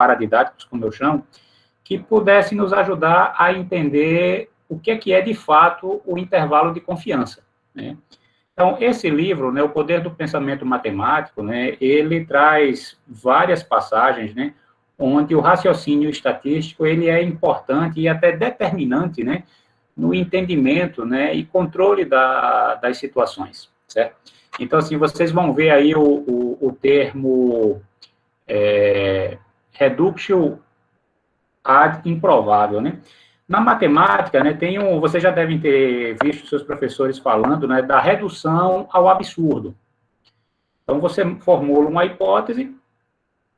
paradidáticos, como eu chamo, que pudessem nos ajudar a entender o que é de fato o intervalo de confiança, né? Então, esse livro, né, O Poder do Pensamento Matemático, né, ele traz várias passagens, né, onde o raciocínio estatístico ele é importante e até determinante, né, no entendimento, né, e controle das situações, certo? Então, assim, vocês vão ver aí o termo reductio ad improvável, né? Na matemática, né, vocês já devem ter visto seus professores falando, né, da redução ao absurdo. Então, você formula uma hipótese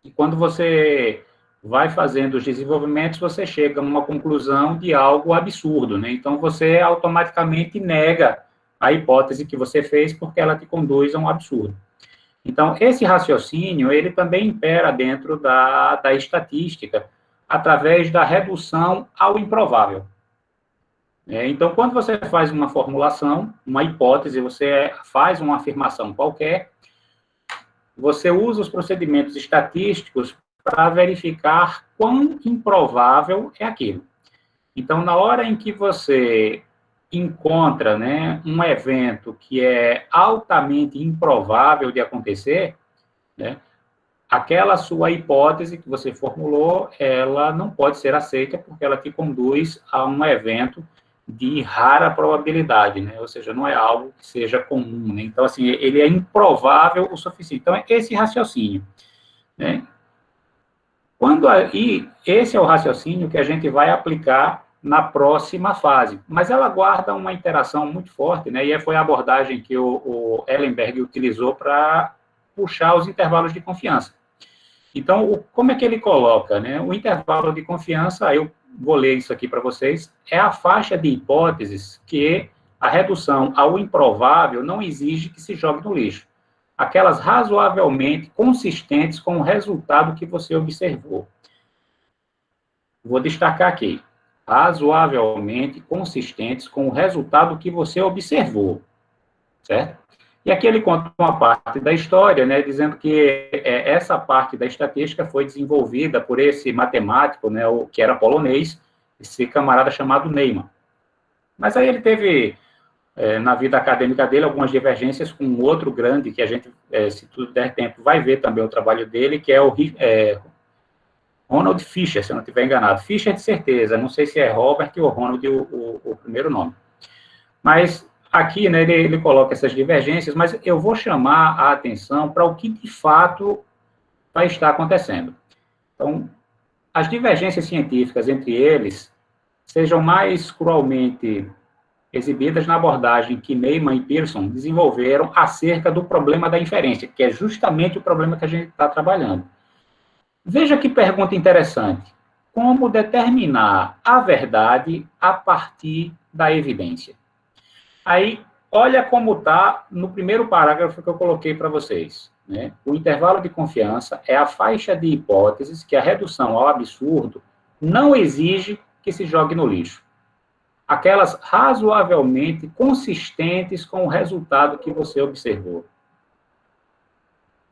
e quando você vai fazendo os desenvolvimentos, você chega a uma conclusão de algo absurdo, né? Então, você automaticamente nega a hipótese que você fez porque ela te conduz a um absurdo. Então, esse raciocínio, ele também impera dentro da estatística, através da redução ao improvável. Então, quando você faz uma formulação, uma hipótese, você faz uma afirmação qualquer, você usa os procedimentos estatísticos para verificar quão improvável é aquilo. Então, na hora em que você encontra, né, um evento que é altamente improvável de acontecer, né, aquela sua hipótese que você formulou, ela não pode ser aceita porque ela te conduz a um evento de rara probabilidade, né? Ou seja, não é algo que seja comum, né? Então, assim, ele é improvável o suficiente. Então, é esse raciocínio, né? E esse é o raciocínio que a gente vai aplicar na próxima fase, mas ela guarda uma interação muito forte, né? E foi a abordagem que o Ellenberg utilizou para puxar os intervalos de confiança. Então, como é que ele coloca, né? O intervalo de confiança, eu vou ler isso aqui para vocês, é a faixa de hipóteses que a redução ao improvável não exige que se jogue no lixo. Aquelas razoavelmente consistentes com o resultado que você observou. Vou destacar aqui. Razoavelmente consistentes com o resultado que você observou. Certo? E aqui ele conta uma parte da história, né, dizendo que essa parte da estatística foi desenvolvida por esse matemático, né, que era polonês, esse camarada chamado Neyman. Mas aí ele teve, na vida acadêmica dele, algumas divergências com um outro grande, que a gente, se tudo der tempo, vai ver também o trabalho dele, que é o Ronald Fisher, se eu não estiver enganado. Fisher, de certeza, não sei se é Robert ou Ronald o primeiro nome. Mas aqui, né, ele coloca essas divergências, mas eu vou chamar a atenção para o que, de fato, vai estar acontecendo. Então, as divergências científicas entre eles sejam mais cruelmente exibidas na abordagem que Neyman e Pearson desenvolveram acerca do problema da inferência, que é justamente o problema que a gente está trabalhando. Veja que pergunta interessante. Como determinar a verdade a partir da evidência? Aí, olha como está no primeiro parágrafo que eu coloquei para vocês, né? O intervalo de confiança é a faixa de hipóteses que a redução ao absurdo não exige que se jogue no lixo. Aquelas razoavelmente consistentes com o resultado que você observou.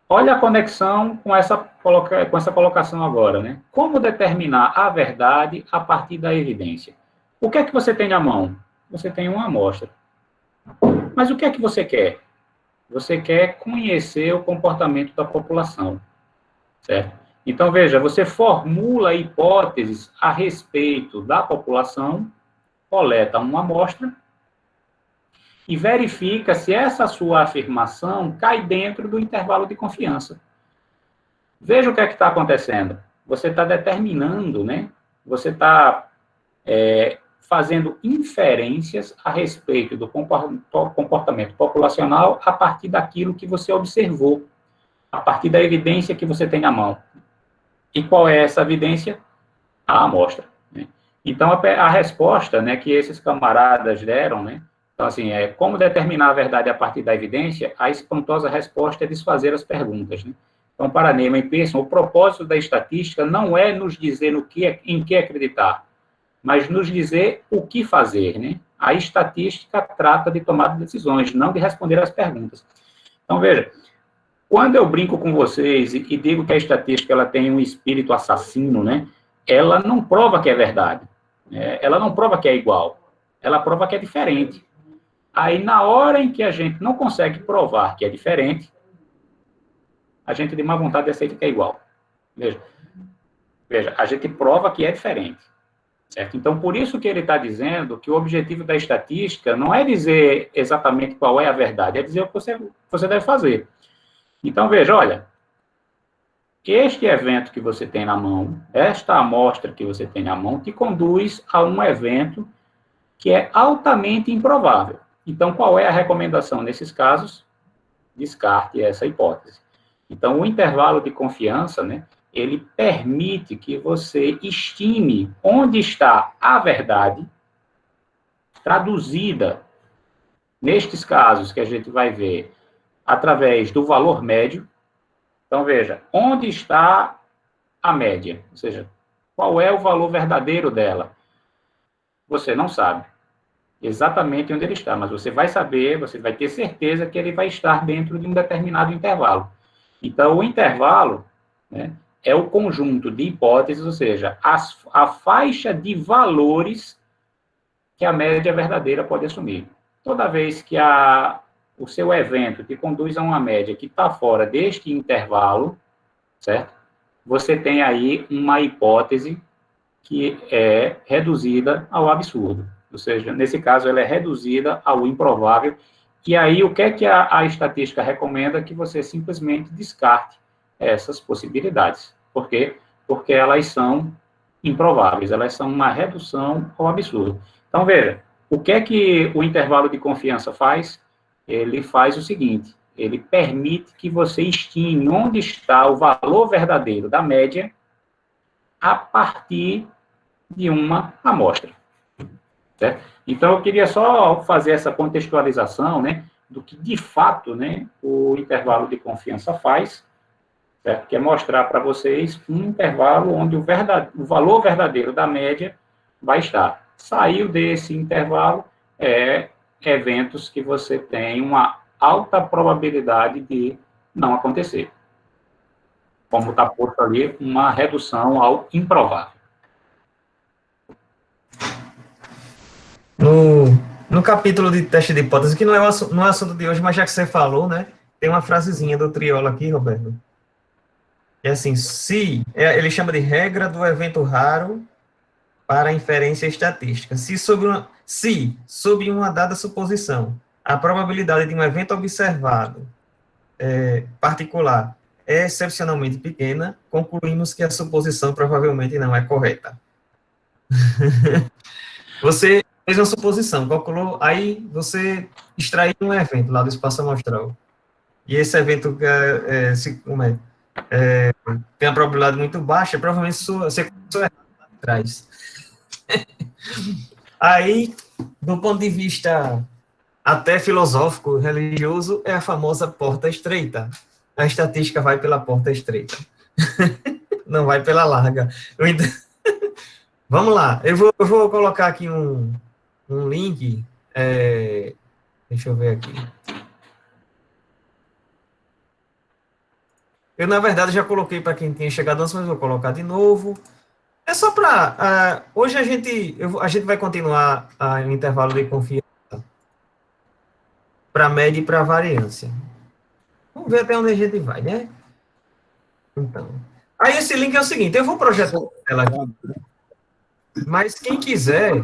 Olha a conexão com essa colocação agora, né? Como determinar a verdade a partir da evidência? O que é que você tem na mão? Você tem uma amostra. Mas o que é que você quer? Você quer conhecer o comportamento da população, certo? Então, veja, você formula hipóteses a respeito da população, coleta uma amostra e verifica se essa sua afirmação cai dentro do intervalo de confiança. Veja o que é que está acontecendo. Você está determinando, né? Você está fazendo inferências a respeito do comportamento populacional a partir daquilo que você observou, a partir da evidência que você tem na mão. E qual é essa evidência? A amostra. Né? Então, a resposta, né, que esses camaradas deram, né, então, assim, como determinar a verdade a partir da evidência, a espantosa resposta é desfazer as perguntas. Né? Então, para Neyman e Pearson, o propósito da estatística não é nos dizer em que acreditar, mas nos dizer o que fazer, né? A estatística trata de tomar decisões, não de responder às perguntas. Então, veja, Quando eu brinco com vocês e digo que a estatística ela tem um espírito assassino, né? Ela não prova que é verdade, né? Ela não prova que é igual, ela prova que é diferente. Aí, na hora em que a gente não consegue provar que é diferente, a gente tem má vontade de aceitar que é igual. Veja, a gente prova que é diferente. Certo? Então, por isso que ele está dizendo que o objetivo da estatística não é dizer exatamente qual é a verdade, é dizer o que você deve fazer. Então, veja, olha, este evento que você tem na mão, esta amostra que você tem na mão, te conduz a um evento que é altamente improvável. Então, qual é a recomendação nesses casos? Descarte essa hipótese. Então, o intervalo de confiança, né, ele permite que você estime onde está a verdade traduzida, nestes casos que a gente vai ver, através do valor médio. Então, veja, onde está a média? Ou seja, qual é o valor verdadeiro dela? Você não sabe exatamente onde ele está, mas você vai saber, você vai ter certeza que ele vai estar dentro de um determinado intervalo. Então, o intervalo, né, é o conjunto de hipóteses, ou seja, a faixa de valores que a média verdadeira pode assumir. Toda vez que o seu evento te conduz a uma média que está fora deste intervalo, certo? Você tem aí uma hipótese que é reduzida ao absurdo. Ou seja, nesse caso, ela é reduzida ao improvável. E aí, o que é que a estatística recomenda? Que você simplesmente descarte essas possibilidades. Por quê? Porque elas são improváveis, elas são uma redução ao absurdo. Então, veja, o que é que o intervalo de confiança faz? Ele faz o seguinte, ele permite que você estime onde está o valor verdadeiro da média a partir de uma amostra. Certo? Então, eu queria só fazer essa contextualização, né, do que, de fato, né, o intervalo de confiança faz, certo? Que é mostrar para vocês um intervalo onde o valor verdadeiro da média vai estar. Saiu desse intervalo, eventos que você tem uma alta probabilidade de não acontecer. Como está posto ali, uma redução ao improvável. No capítulo de teste de hipótese, que não é o assunto de hoje, mas já que você falou, né, tem uma frasezinha do Triola aqui, Roberto. É assim, ele chama de regra do evento raro para inferência estatística. Se, sob uma dada suposição, a probabilidade de um evento observado particular é excepcionalmente pequena, concluímos que a suposição provavelmente não é correta. Você fez uma suposição, calculou, aí você extraiu um evento lá do espaço amostral. E esse evento tem uma probabilidade muito baixa, provavelmente você começou errado lá atrás. Aí, do ponto de vista até filosófico, religioso, é a famosa porta estreita. A estatística vai pela porta estreita. Não vai pela larga. Vamos lá, eu vou colocar aqui um link, deixa eu ver aqui. Eu, na verdade, já coloquei para quem tinha chegado antes, mas vou colocar de novo. É só para... hoje a gente vai continuar o intervalo de confiança para média e para variância. Vamos ver até onde a gente vai, né? Então, aí esse link é o seguinte, eu vou projetar ela aqui, mas quem quiser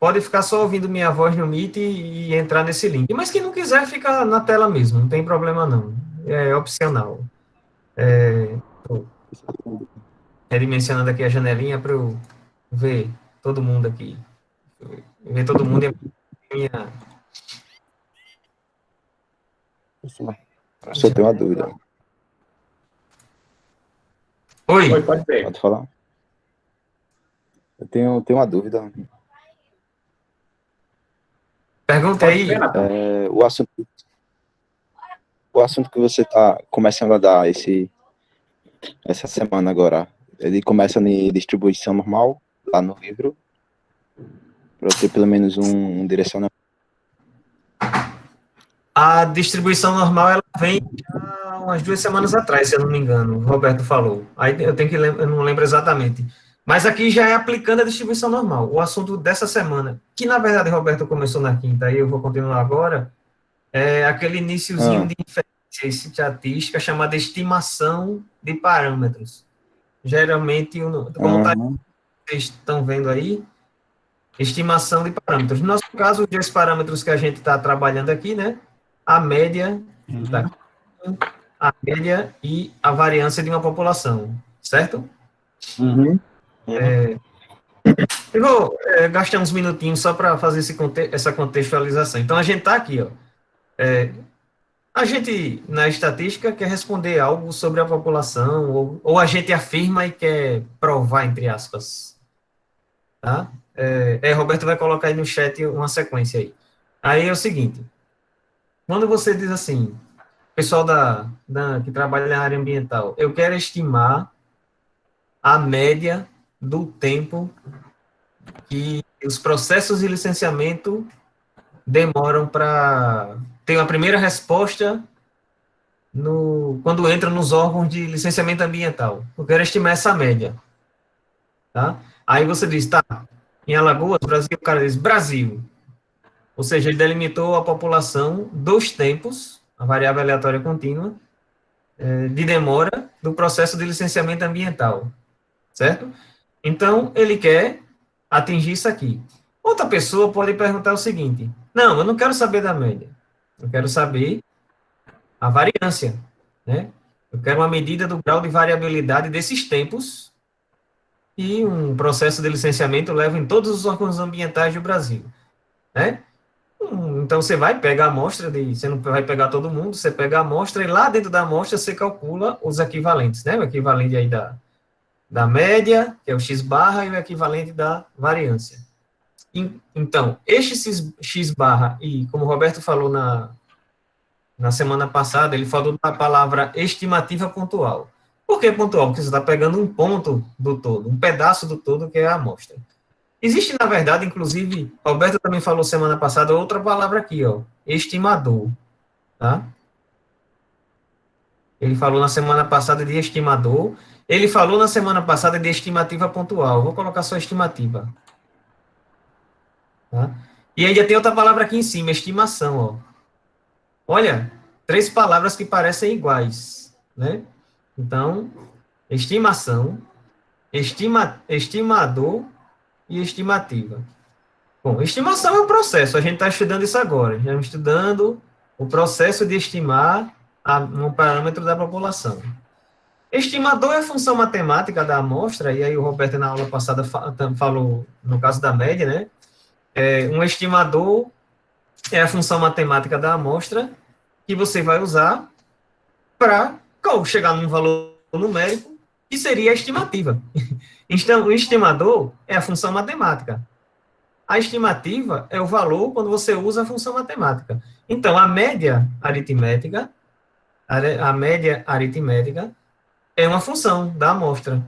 pode ficar só ouvindo minha voz no Meet e entrar nesse link. Mas quem não quiser, fica na tela mesmo, não tem problema não. É opcional. Redimensionando aqui a janelinha para eu ver todo mundo aqui. Ver todo mundo e a minha... Só tenho uma dúvida. Oi, Pode ser. Pode falar? Eu tenho uma dúvida. pergunta aí. O assunto que você está começando a dar essa semana agora, ele começa em distribuição normal, lá no livro, para ter pelo menos um direcionamento. A distribuição normal, ela vem umas 2 semanas atrás, se eu não me engano, o Roberto falou. Aí eu tenho que eu não lembro exatamente. Mas aqui já é aplicando a distribuição normal. O assunto dessa semana, que na verdade, Roberto, começou na quinta, aí eu vou continuar agora, é aquele iniciozinho de inferência estatística chamada estimação de parâmetros. Geralmente, como vocês estão vendo aí, estimação de parâmetros. No nosso caso, os 2 parâmetros que a gente está trabalhando aqui, né? A média, a média e a variância de uma população, certo? Eu vou gastar uns minutinhos só para fazer essa contextualização. Então, a gente está aqui, ó. A gente, na estatística, quer responder algo sobre a população, ou a gente afirma e quer provar, entre aspas. Tá? Roberto vai colocar aí no chat uma sequência aí. Aí é o seguinte, quando você diz assim, pessoal que trabalha na área ambiental, eu quero estimar a média do tempo que os processos de licenciamento demoram para ter uma primeira resposta quando entra nos órgãos de licenciamento ambiental. Eu quero estimar essa média. Tá? Aí você diz, tá, em Alagoas, Brasil, o cara diz Brasil. Ou seja, ele delimitou a população dos tempos, a variável aleatória contínua, de demora do processo de licenciamento ambiental. Certo? Então, ele quer atingir isso aqui. Outra pessoa pode perguntar o seguinte, não, eu não quero saber da média. Eu quero saber a variância, né? Eu quero uma medida do grau de variabilidade desses tempos e um processo de licenciamento leva em todos os órgãos ambientais do Brasil, né? Então, você vai pegar a amostra, você não vai pegar todo mundo, você pega a amostra e lá dentro da amostra você calcula os equivalentes, né? O equivalente aí da média, que é o x barra, e o equivalente da variância. Então, este x barra, e como o Roberto falou na semana passada, ele falou da palavra estimativa pontual. Por que pontual? Porque você está pegando um ponto do todo, um pedaço do todo que é a amostra. Existe, na verdade, inclusive, Roberto também falou semana passada, outra palavra aqui, ó, estimador, tá? Ele falou na semana passada de estimador, ele falou na semana passada de estimativa pontual. Vou colocar só estimativa. Tá? E ainda tem outra palavra aqui em cima, estimação, ó. Olha, 3 palavras que parecem iguais, né? Então, estimação, estimador e estimativa. Bom, estimação é um processo, a gente está estudando isso agora. Estamos estudando o processo de estimar um parâmetro da população. Estimador é a função matemática da amostra, e aí o Roberto na aula passada falou, no caso da média, né? Um estimador é a função matemática da amostra que você vai usar para chegar num valor numérico que seria a estimativa. Então, o estimador é a função matemática. A estimativa é o valor quando você usa a função matemática. Então, a média aritmética é uma função da amostra.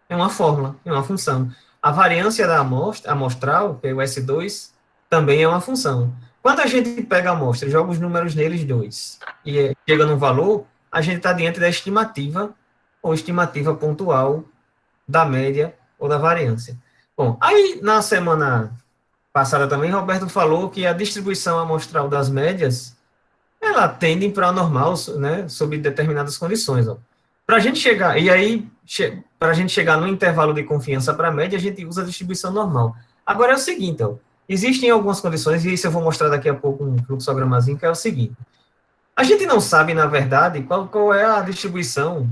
É uma fórmula, é uma função. A variância da amostra, amostral, que é o S2, também é uma função. Quando a gente pega a amostra e joga os números neles 2 e chega num valor, a gente está diante da estimativa ou estimativa pontual da média ou da variância. Bom, aí na semana passada também, Roberto falou que a distribuição amostral das médias, ela tende para normal, né, sob determinadas condições. Para a gente chegar, e aí, para a gente chegar no intervalo de confiança para a média, a gente usa a distribuição normal. Agora é o seguinte, existem algumas condições, e isso eu vou mostrar daqui a pouco um fluxogramazinho, que é o seguinte. A gente não sabe, na verdade, qual é a distribuição,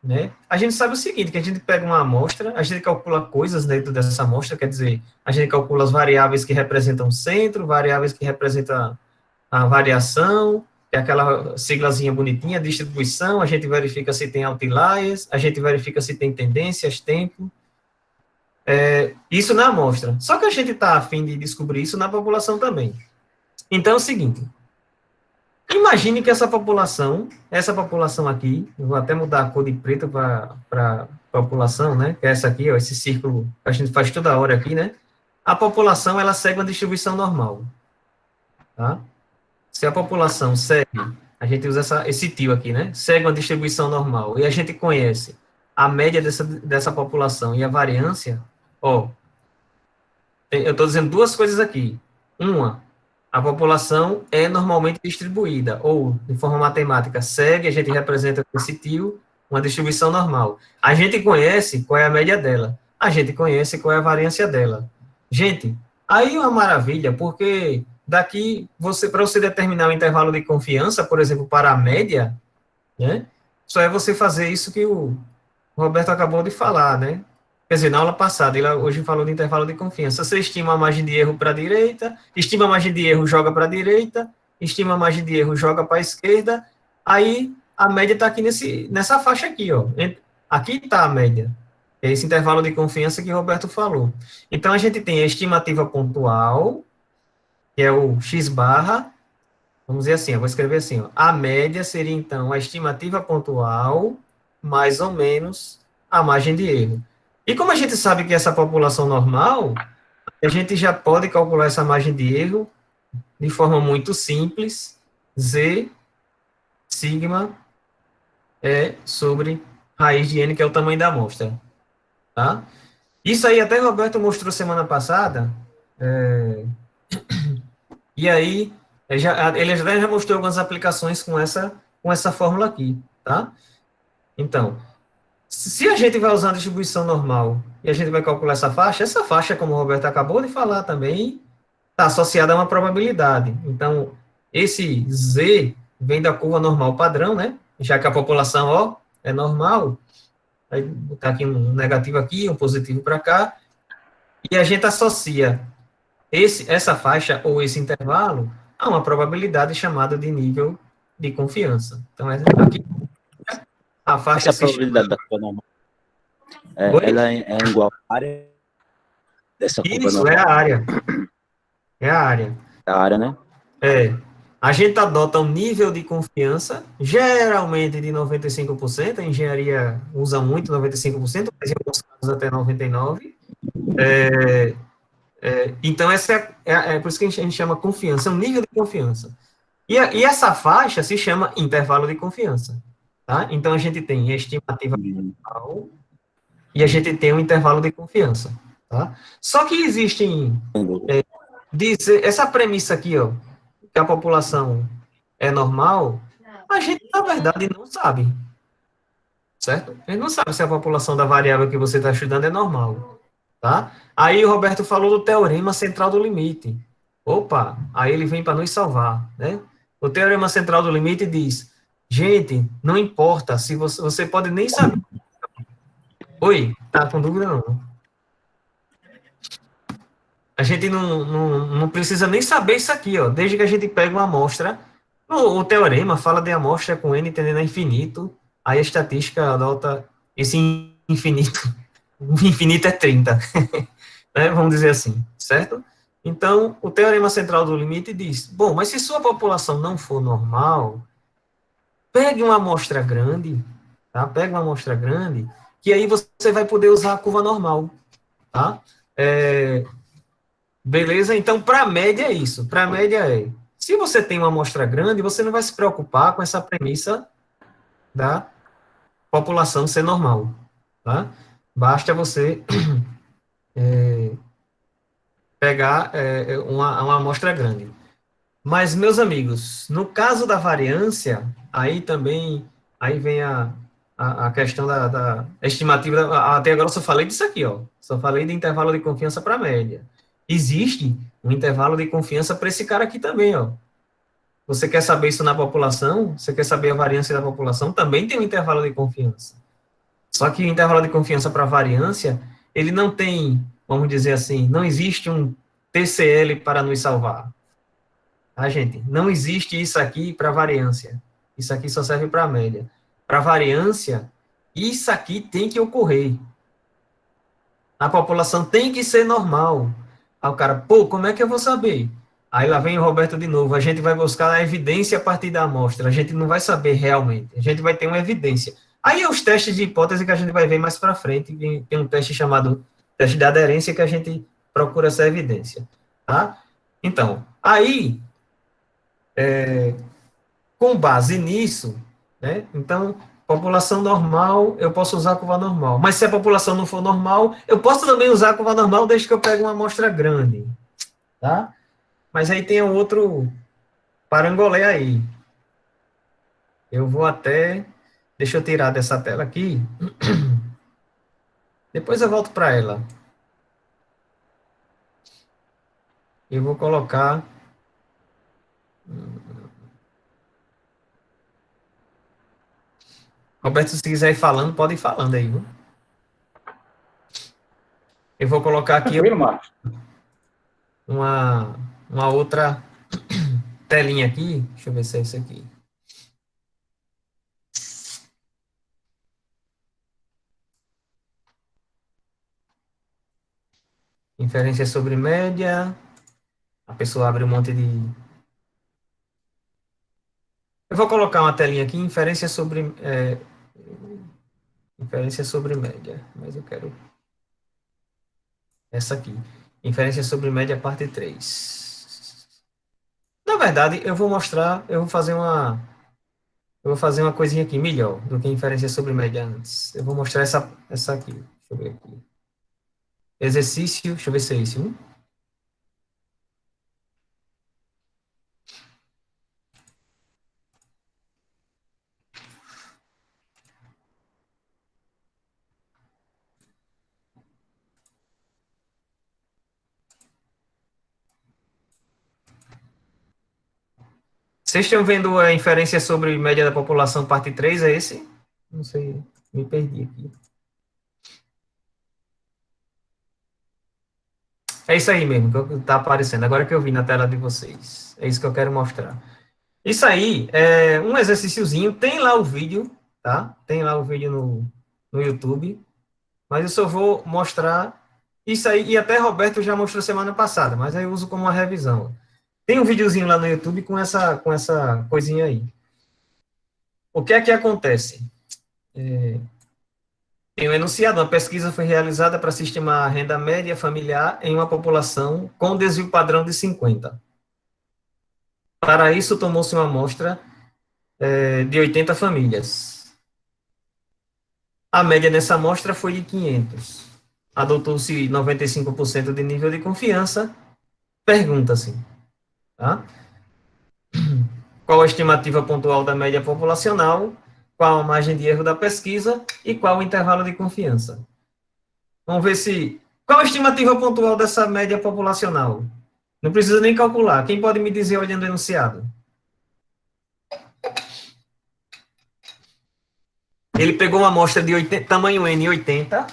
né? A gente sabe o seguinte, que a gente pega uma amostra, a gente calcula coisas dentro dessa amostra, quer dizer, a gente calcula as variáveis que representam o centro, variáveis que representam a variação, é aquela siglazinha bonitinha, distribuição, a gente verifica se tem outliers, a gente verifica se tem tendências, tempo, isso na amostra. Só que a gente está a fim de descobrir isso na população também. Então é o seguinte, imagine que essa população aqui, eu vou até mudar a cor de preto para população, né, que é essa aqui, esse círculo que a gente faz toda hora aqui, né, a população, ela segue uma distribuição normal, tá? Se a população segue A gente usa esse tio aqui, né? Segue uma distribuição normal. E a gente conhece a média dessa população e a variância. Ó, eu estou dizendo duas coisas aqui. Uma, a população é normalmente distribuída, ou, de forma matemática, segue, a gente representa com esse tio, uma distribuição normal. A gente conhece qual é a média dela. A gente conhece qual é a variância dela. Gente, aí é uma maravilha, porque daqui, para você determinar o intervalo de confiança, por exemplo, para a média, né, só é você fazer isso que o Roberto acabou de falar, né? Quer dizer, na aula passada, ele hoje falou de intervalo de confiança. Você estima a margem de erro para a direita, estima a margem de erro, joga para a direita, estima a margem de erro, joga para a esquerda, aí a média está aqui nessa faixa aqui, ó. Aqui está a média. É esse intervalo de confiança que o Roberto falou. Então, a gente tem a estimativa pontual, que é o x barra, vamos dizer assim, eu vou escrever assim, ó, a média seria, então, a estimativa pontual, mais ou menos a margem de erro. E como a gente sabe que essa população normal, a gente já pode calcular essa margem de erro de forma muito simples, Z sigma é sobre raiz de n, que é o tamanho da amostra. Tá? Isso aí até o Roberto mostrou semana passada, e aí ele já mostrou algumas aplicações com essa fórmula aqui. Tá? Então, se a gente vai usar a distribuição normal e a gente vai calcular essa faixa, como o Roberto acabou de falar também, está associada a uma probabilidade. Então, esse Z vem da curva normal padrão, né? Já que a população, ó, é normal, vai botar aqui um negativo aqui, um positivo para cá, e a gente associa essa faixa ou esse intervalo a uma probabilidade chamada de nível de confiança. Então, aqui a faixa Essa probabilidade da curva normal, ela é igual à área dessa curva Isso, normal. é a área. É a área. É a área, né? A gente adota um nível de confiança, geralmente de 95%, a engenharia usa muito 95%, mas em alguns casos até 99%. Então, essa é por isso que a gente chama confiança, é um nível de confiança. E essa faixa se chama intervalo de confiança. Tá? Então, a gente tem a estimativa total e a gente tem o intervalo de confiança. Tá? Só que existem... essa premissa aqui, ó, que a população é normal, a gente, na verdade, não sabe. Certo? A gente não sabe se a população da variável que você está estudando é normal. Tá? Aí o Roberto falou do teorema central do limite. Opa, aí ele vem para nos salvar. Né? O teorema central do limite diz, gente, não importa, se você pode nem saber. Oi, tá com dúvida não? A gente não precisa nem saber isso aqui, ó, desde que a gente pegue uma amostra. O teorema fala de amostra com n tendendo a infinito, aí a estatística adota esse infinito. O infinito é 30. Né, vamos dizer assim, certo? Então, o teorema central do limite diz, bom, mas se sua população não for normal, pegue uma amostra grande, tá? Pegue uma amostra grande, que aí você vai poder usar a curva normal, tá? Beleza? Então, para a média é isso. Para a média é, se você tem uma amostra grande, você não vai se preocupar com essa premissa da população ser normal, tá? Basta você pegar uma amostra grande. Mas, meus amigos, no caso da variância, aí também, aí vem a questão da estimativa, até agora eu só falei disso aqui, ó, só falei de intervalo de confiança para média. Existe um intervalo de confiança para esse cara aqui também, ó. Você quer saber isso na população? Você quer saber a variância da população? Também tem um intervalo de confiança. Só que o intervalo de confiança para variância, ele não tem, vamos dizer assim, não existe um TCL para nos salvar. Tá, gente? Não existe isso aqui para variância. Isso aqui só serve para média. Para variância, isso aqui tem que ocorrer. A população tem que ser normal. Aí o cara, pô, como é que eu vou saber? Aí lá vem o Roberto de novo. A gente vai buscar a evidência a partir da amostra. A gente não vai saber realmente. A gente vai ter uma evidência. Aí é os testes de hipótese que a gente vai ver mais para frente. Tem um teste chamado teste de aderência que a gente procura essa evidência. Tá? Então, aí... Com base nisso, né? Então, população normal, eu posso usar a curva normal. Mas se a população não for normal, eu posso também usar a curva normal desde que eu pegue uma amostra grande, tá? Mas aí tem um outro parangolé aí. Eu vou até... Deixa eu tirar dessa tela aqui. Depois eu volto para ela. Eu vou colocar... Roberto, se quiser ir falando, pode ir falando aí, viu? Eu vou colocar aqui Tranquilo, Marcos. uma outra telinha aqui. Deixa eu ver se é isso aqui. Inferência sobre média. A pessoa abre um monte de... Eu vou colocar uma telinha aqui, inferência sobre média. Mas eu quero essa aqui. Inferência sobre média, parte 3. Na verdade, eu vou fazer uma coisinha aqui melhor do que inferência sobre média antes. Eu vou mostrar essa aqui. Deixa eu ver aqui. Exercício, deixa eu ver se é esse, Vocês estão vendo a inferência sobre média da população, parte 3, é esse? Não sei, me perdi aqui. É isso aí mesmo, que está aparecendo, agora que eu vi na tela de vocês. É isso que eu quero mostrar. Isso aí é um exercíciozinho, tem lá o vídeo, tá? Tem lá o vídeo no YouTube, mas eu só vou mostrar isso aí, e até Roberto já mostrou semana passada, mas aí eu uso como uma revisão. Tem um videozinho lá no YouTube com essa coisinha aí. O que é que acontece? Tem um enunciado, uma pesquisa foi realizada para se estimar a renda média familiar em uma população com desvio padrão de 50. Para isso, tomou-se uma amostra de 80 famílias. A média nessa amostra foi de 500. Adotou-se 95% de nível de confiança. Pergunta-se, tá? Qual a estimativa pontual da média populacional, qual a margem de erro da pesquisa e qual o intervalo de confiança. Vamos ver se... Qual a estimativa pontual dessa média populacional? Não precisa nem calcular. Quem pode me dizer olhando o enunciado? Ele pegou uma amostra de 80, tamanho N 80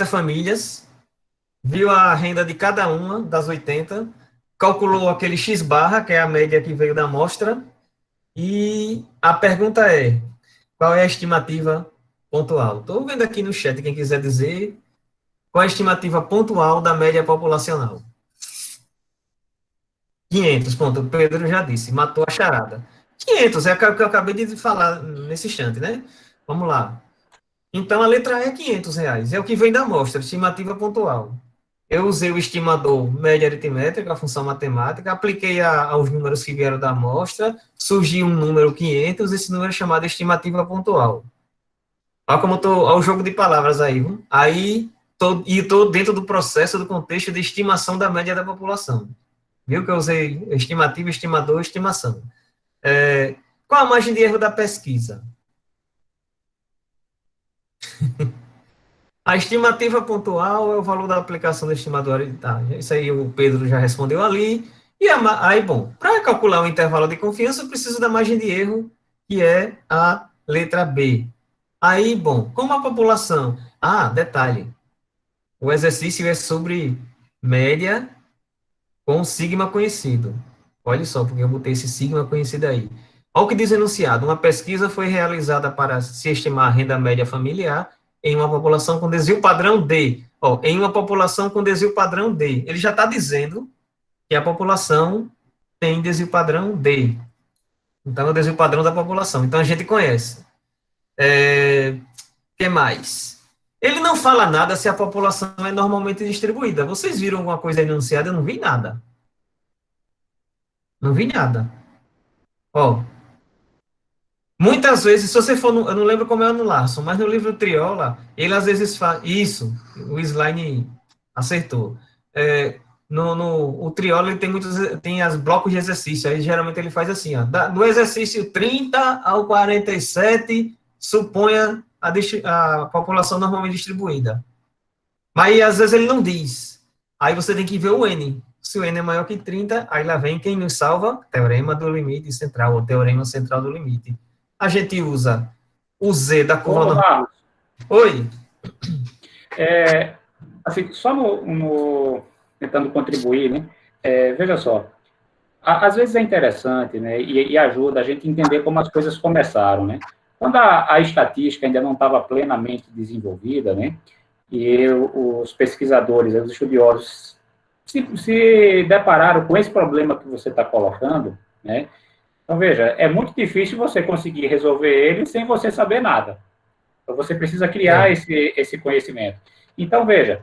famílias, viu a renda de cada uma das 80, calculou aquele X barra, que é a média que veio da amostra, e a pergunta é, qual é a estimativa pontual? Estou vendo aqui no chat, quem quiser dizer, qual é a estimativa pontual da média populacional? 500, ponto, o Pedro já disse, matou a charada. 500, é o que eu acabei de falar nesse instante, né? Vamos lá. Então, a letra E é R$ 500, é o que vem da amostra, estimativa pontual. Eu usei o estimador média aritmétrica, a função matemática, apliquei aos números que vieram da amostra, surgiu um número 500, esse número é chamado estimativa pontual. Olha como estou ao jogo de palavras aí, viu? Aí, estou dentro do processo, do contexto de estimação da média da população. Viu que eu usei estimativa, estimador, estimação. Qual a margem de erro da pesquisa? A estimativa pontual é o valor da aplicação do estimador. Tá, isso aí o Pedro já respondeu ali. E aí, bom, para calcular o intervalo de confiança, eu preciso da margem de erro, que é a letra B. Aí, bom, como a população... Ah, detalhe. O exercício é sobre média com sigma conhecido. Olha só, porque eu botei esse sigma conhecido aí. Olha o que diz o enunciado. Uma pesquisa foi realizada para se estimar a renda média familiar em uma população com desvio padrão D. Em uma população com desvio padrão D. Ele já está dizendo que a população tem desvio padrão D. Então, é o desvio padrão da população. Então, a gente conhece. Que mais? Ele não fala nada se a população é normalmente distribuída. Vocês viram alguma coisa enunciada? Eu não vi nada. Não vi nada. Ó, muitas vezes, se você for, eu não lembro como é no Larson, mas no livro Triola, ele às vezes faz, isso, o Slime acertou. O Triola ele tem tem as blocos de exercício, aí geralmente ele faz assim, ó, do exercício 30 ao 47, suponha a população normalmente distribuída. Mas às vezes ele não diz. Aí você tem que ver o N. Se o N é maior que 30, aí lá vem quem nos salva, teorema do limite central, ou teorema central do limite. A gente usa o Z da curva normal. Marcos, Oi? assim, só tentando contribuir, né? Veja só, às vezes é interessante, né? E ajuda a gente a entender como as coisas começaram, né? Quando a estatística ainda não estava plenamente desenvolvida, né? E os pesquisadores, os estudiosos se depararam com esse problema que você está colocando, né? Então, veja, é muito difícil você conseguir resolver ele sem você saber nada. Então, você precisa criar esse conhecimento. Então, veja,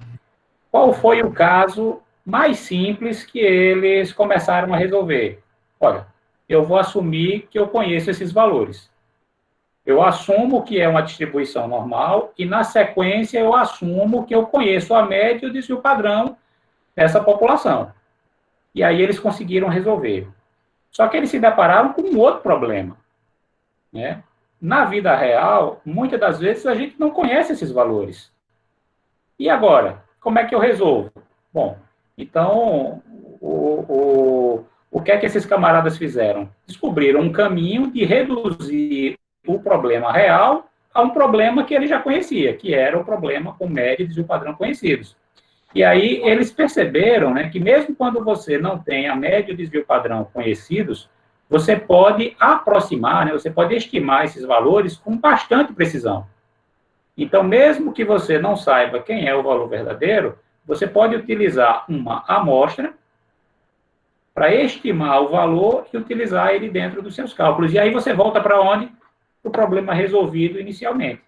qual foi o caso mais simples que eles começaram a resolver? Olha, eu vou assumir que eu conheço esses valores. Eu assumo que é uma distribuição normal e, na sequência, eu assumo que eu conheço a média e o desvio padrão dessa população. E aí eles conseguiram resolver. Só que eles se depararam com um outro problema, né? Na vida real, muitas das vezes a gente não conhece esses valores. E agora, como é que eu resolvo? Bom, então, o que é que esses camaradas fizeram? Descobriram um caminho de reduzir o problema real a um problema que ele já conhecia, que era o problema com média e desvio padrão conhecidos. E aí eles perceberam, né, que mesmo quando você não tem a média e o desvio padrão conhecidos, você pode aproximar, né, você pode estimar esses valores com bastante precisão. Então, mesmo que você não saiba quem é o valor verdadeiro, você pode utilizar uma amostra para estimar o valor e utilizar ele dentro dos seus cálculos. E aí você volta para onde? O problema resolvido inicialmente.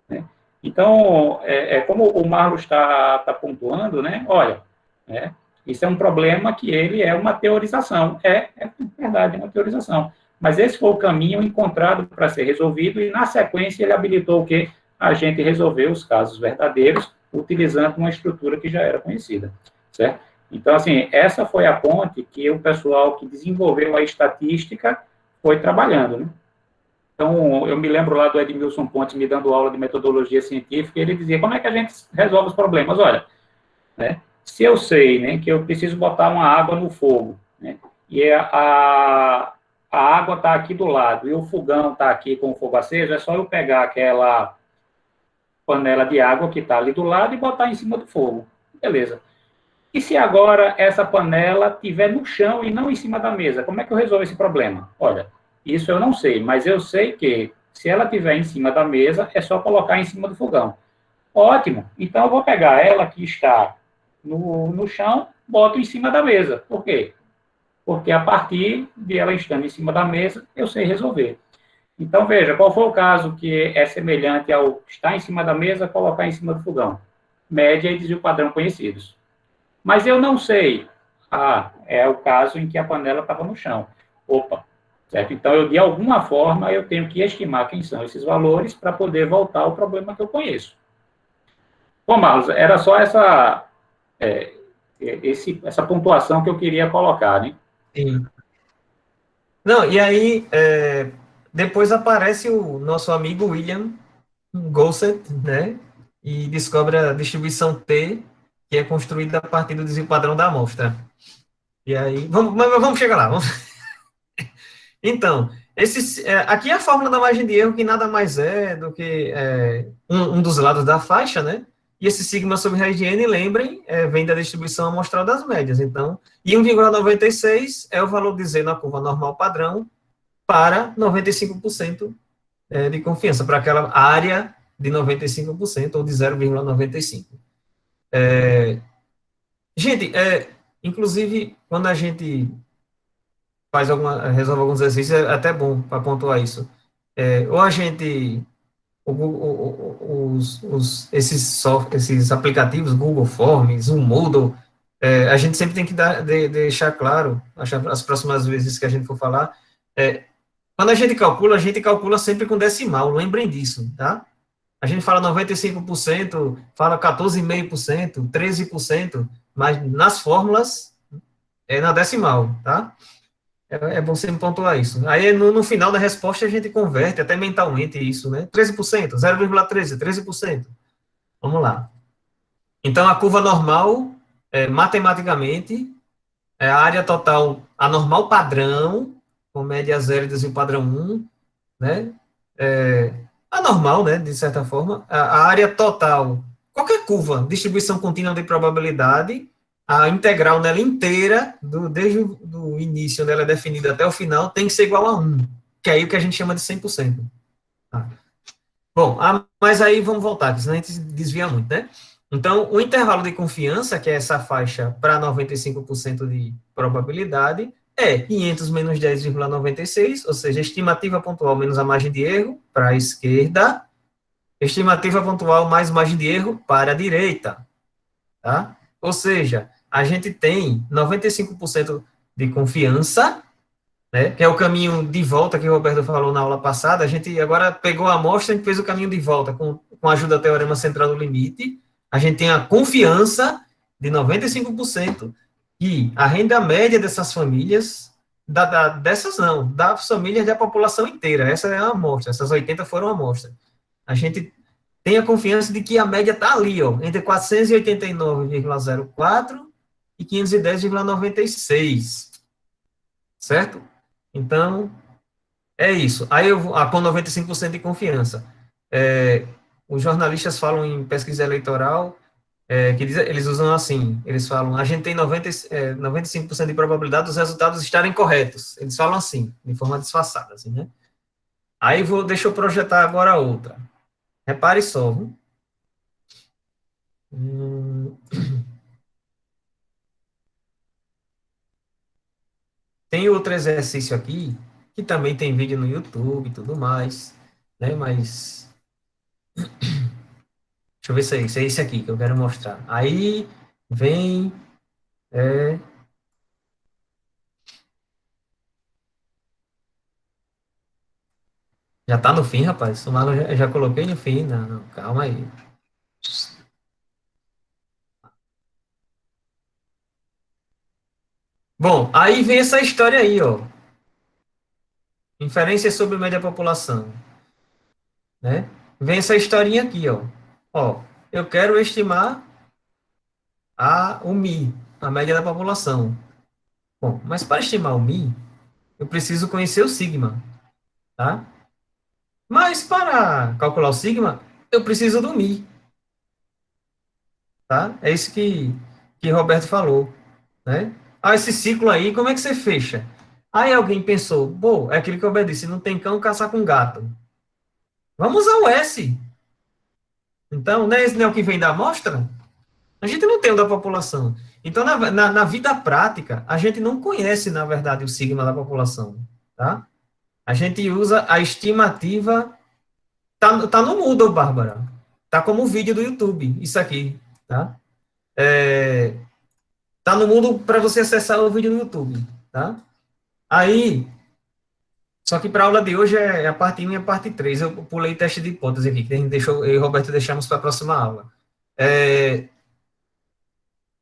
Né? Então, como o Marlos está pontuando, né? Olha, né? Isso é um problema que ele é uma teorização. É verdade, é uma teorização. Mas esse foi o caminho encontrado para ser resolvido e, na sequência, ele habilitou o quê? A gente resolver os casos verdadeiros utilizando uma estrutura que já era conhecida, certo? Então, assim, essa foi a ponte que o pessoal que desenvolveu a estatística foi trabalhando, né? Então, eu me lembro lá do Edmilson Pontes me dando aula de metodologia científica, e ele dizia, como é que a gente resolve os problemas? Olha, né, se eu sei, né, que eu preciso botar uma água no fogo, né, e a água está aqui do lado, e o fogão está aqui com o fogo aceso, é só eu pegar aquela panela de água que está ali do lado e botar em cima do fogo. Beleza. E se agora essa panela estiver no chão e não em cima da mesa, como é que eu resolvo esse problema? Olha, isso eu não sei, mas eu sei que se ela estiver em cima da mesa, é só colocar em cima do fogão. Ótimo, então eu vou pegar ela que está no chão, boto em cima da mesa. Por quê? Porque a partir de ela estando em cima da mesa, eu sei resolver. Então, veja, qual foi o caso que é semelhante ao estar em cima da mesa, colocar em cima do fogão? Média e desvio padrão conhecidos. Mas eu não sei. É o caso em que a panela estava no chão. Opa, certo? Então, eu, de alguma forma, eu tenho que estimar quem são esses valores para poder voltar ao problema que eu conheço. Bom, Marlos, era só essa pontuação que eu queria colocar, né? Sim. Não, e aí, depois aparece o nosso amigo William Gosset, né? E descobre a distribuição T, que é construída a partir do desvio padrão da amostra. E aí, vamos chegar lá. Então, aqui é a fórmula da margem de erro, que nada mais é do que um dos lados da faixa, né? E esse sigma sobre raiz de n, lembrem, vem da distribuição amostral das médias. Então, e 1,96 é o valor de z na curva normal padrão para 95% de confiança, para aquela área de 95% ou de 0,95. Gente, inclusive, quando a gente resolve alguns exercícios, é até bom para pontuar isso. Ou a gente, esses aplicativos, Google Forms, o Moodle, a gente sempre tem que deixar claro, as próximas vezes que a gente for falar, Quando a gente calcula sempre com decimal, lembrem disso, tá? A gente fala 95%, fala 14,5%, 13%, mas nas fórmulas é na decimal, tá? É bom sempre pontuar isso. Aí, no final da resposta, a gente converte até mentalmente isso, né? 13%, 0,13, 13%. Vamos lá. Então, a curva normal, matematicamente, é a área total, a normal padrão, com média zero e o padrão 1, né? A normal, né, de certa forma, a área total, qualquer curva, distribuição contínua de probabilidade, a integral nela inteira, desde o início, onde ela é definida até o final, tem que ser igual a 1, que é aí o que a gente chama de 100%. Tá? Bom, mas aí vamos voltar, porque senão a gente desvia muito, né? Então, o intervalo de confiança, que é essa faixa para 95% de probabilidade, é 500 menos 10,96, ou seja, estimativa pontual menos a margem de erro para a esquerda, estimativa pontual mais margem de erro para a direita, tá? Ou seja, a gente tem 95% de confiança, né, que é o caminho de volta que o Roberto falou na aula passada. A gente agora pegou a amostra e fez o caminho de volta com a ajuda do teorema central do limite. A gente tem a confiança de 95% que a renda média dessas famílias, das famílias da população inteira, essa é a amostra, essas 80 foram a amostra. A gente tem a confiança de que a média está ali, ó, entre 489,04 e 510,96, certo? Então, é isso. Aí, com 95% de confiança. Os jornalistas falam em pesquisa eleitoral, que eles usam assim, eles falam, a gente tem 95% de probabilidade dos resultados estarem corretos. Eles falam assim, de forma disfarçada, assim, né? Aí, deixa eu projetar agora outra. Repare só, viu? Tem outro exercício aqui, que também tem vídeo no YouTube e tudo mais, né? Mas, deixa eu ver se é esse aqui que eu quero mostrar. Aí, vem... Já tá no fim, rapaz. O Marlon já coloquei no fim. Não, não, calma aí. Bom, aí vem essa história aí, ó. Inferência sobre média população, né? Vem essa historinha aqui, ó. Ó, eu quero estimar o MI, a média da população. Bom, mas para estimar o MI, eu preciso conhecer o sigma, tá? Mas para calcular o sigma, eu preciso do MI, tá? É isso que Roberto falou, né? Esse ciclo aí, como é que você fecha? Aí alguém pensou, pô, é aquilo que eu disse, não tem cão caçar com gato. Vamos usar o S. Então, não é esse o que vem da amostra? A gente não tem o da população. Então, na vida prática, a gente não conhece, na verdade, o sigma da população, tá? A gente usa a estimativa, tá no Moodle, Bárbara. Tá como o vídeo do YouTube, isso aqui, tá? Tá no Moodle para você acessar o vídeo no YouTube, tá? Aí, só que para a aula de hoje é a parte 1 e a parte 3. Eu pulei teste de hipótese aqui, que a gente deixou, eu e o Roberto deixamos para a próxima aula.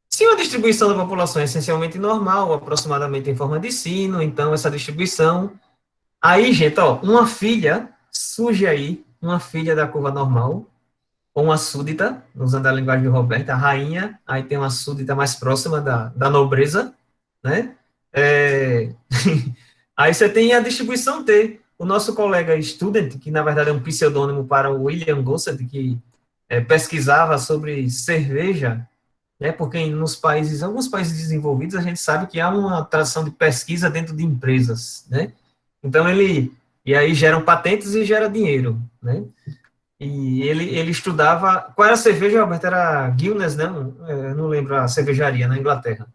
Se uma distribuição da população é essencialmente normal, aproximadamente em forma de sino, então essa distribuição... Aí, gente, ó, uma filha, surge aí, uma filha da curva normal, ou uma súdita, usando a linguagem de Roberto, a rainha, aí tem uma súdita mais próxima da nobreza, né? Aí você tem a distribuição T. O nosso colega Student, que na verdade é um pseudônimo para o William Gossett, que pesquisava sobre cerveja, né, porque alguns países desenvolvidos, a gente sabe que há uma tradição de pesquisa dentro de empresas, né? Então, e aí geram patentes e gera dinheiro, né? E ele estudava, qual era a cerveja, Alberto? Era Guinness, né? Eu não lembro a cervejaria na Inglaterra.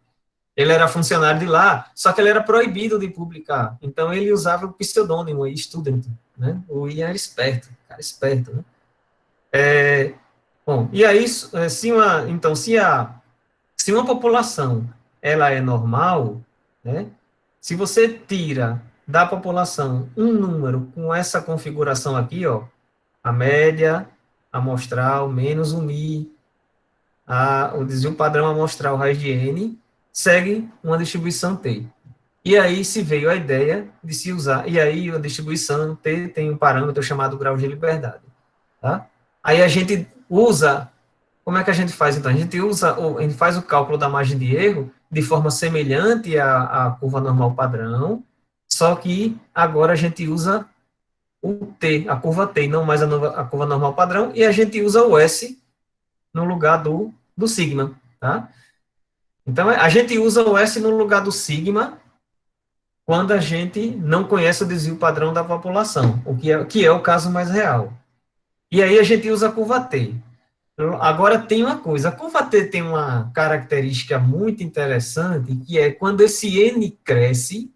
Ele era funcionário de lá, só que ele era proibido de publicar. Então, ele usava o pseudônimo aí, Student, né? O Ian era esperto, cara esperto, né? Bom, e aí, então, se uma população, ela é normal, né? Se você tira da população um número com essa configuração aqui, ó, a média amostral menos o Mi, o desvio padrão amostral raiz de N, segue uma distribuição T. E aí se veio a ideia de se usar, e aí a distribuição T tem um parâmetro chamado grau de liberdade. Tá? Aí a gente usa, como é que a gente faz então? A gente faz o cálculo da margem de erro de forma semelhante à curva normal padrão, só que agora a gente usa o T, a curva T, não mais a curva normal padrão, e a gente usa o S no lugar do sigma, tá? Então, a gente usa o S no lugar do sigma quando a gente não conhece o desvio padrão da população, que é o caso mais real. E aí a gente usa a curva T. Agora tem uma coisa, a curva T tem uma característica muito interessante, que é quando esse N cresce,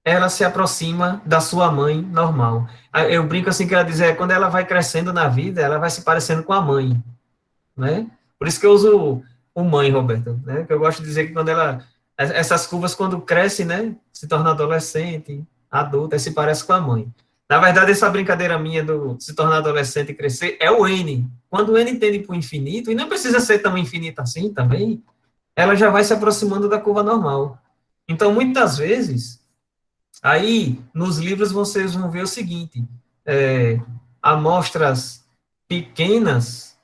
ela se aproxima da sua mãe normal. Eu brinco assim que ela diz, quando ela vai crescendo na vida, ela vai se parecendo com a mãe, né? Por isso que eu uso o mãe, Roberto, né? Que eu gosto de dizer que essas curvas quando crescem, né? Se torna adolescente, adulta, se parece com a mãe. Na verdade, essa brincadeira minha do se tornar adolescente e crescer é o N. Quando o N tende para o infinito, e não precisa ser tão infinito assim também, ela já vai se aproximando da curva normal. Então, muitas vezes, aí, nos livros, vocês vão ver o seguinte, amostras pequenas,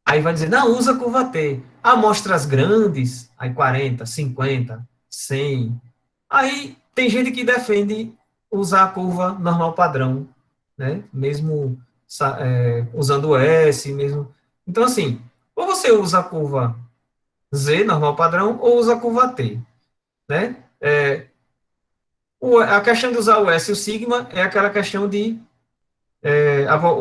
aí vai dizer, não, usa curva T. Amostras grandes, aí 40, 50, 100. Aí, tem gente que defende usar a curva normal padrão, né? Mesmo usando o S, mesmo. Então, assim, ou você usa a curva Z, normal padrão, ou usa a curva T, né? A questão de usar o S e o sigma é aquela questão de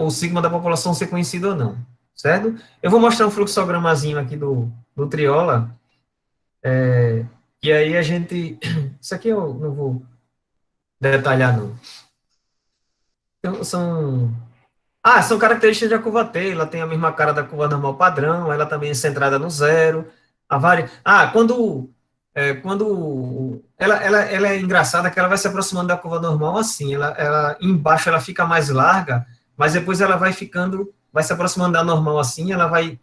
o sigma da população ser conhecido ou não, certo? Eu vou mostrar um fluxogramazinho aqui do Triola, e aí a gente... Isso aqui eu não vou detalhar, não. Então, são características da curva T, ela tem a mesma cara da curva normal padrão, ela também é centrada no zero. Quando ela é engraçada que ela vai se aproximando da curva normal assim, ela embaixo ela fica mais larga, mas depois ela vai se aproximando da normal assim, ela vai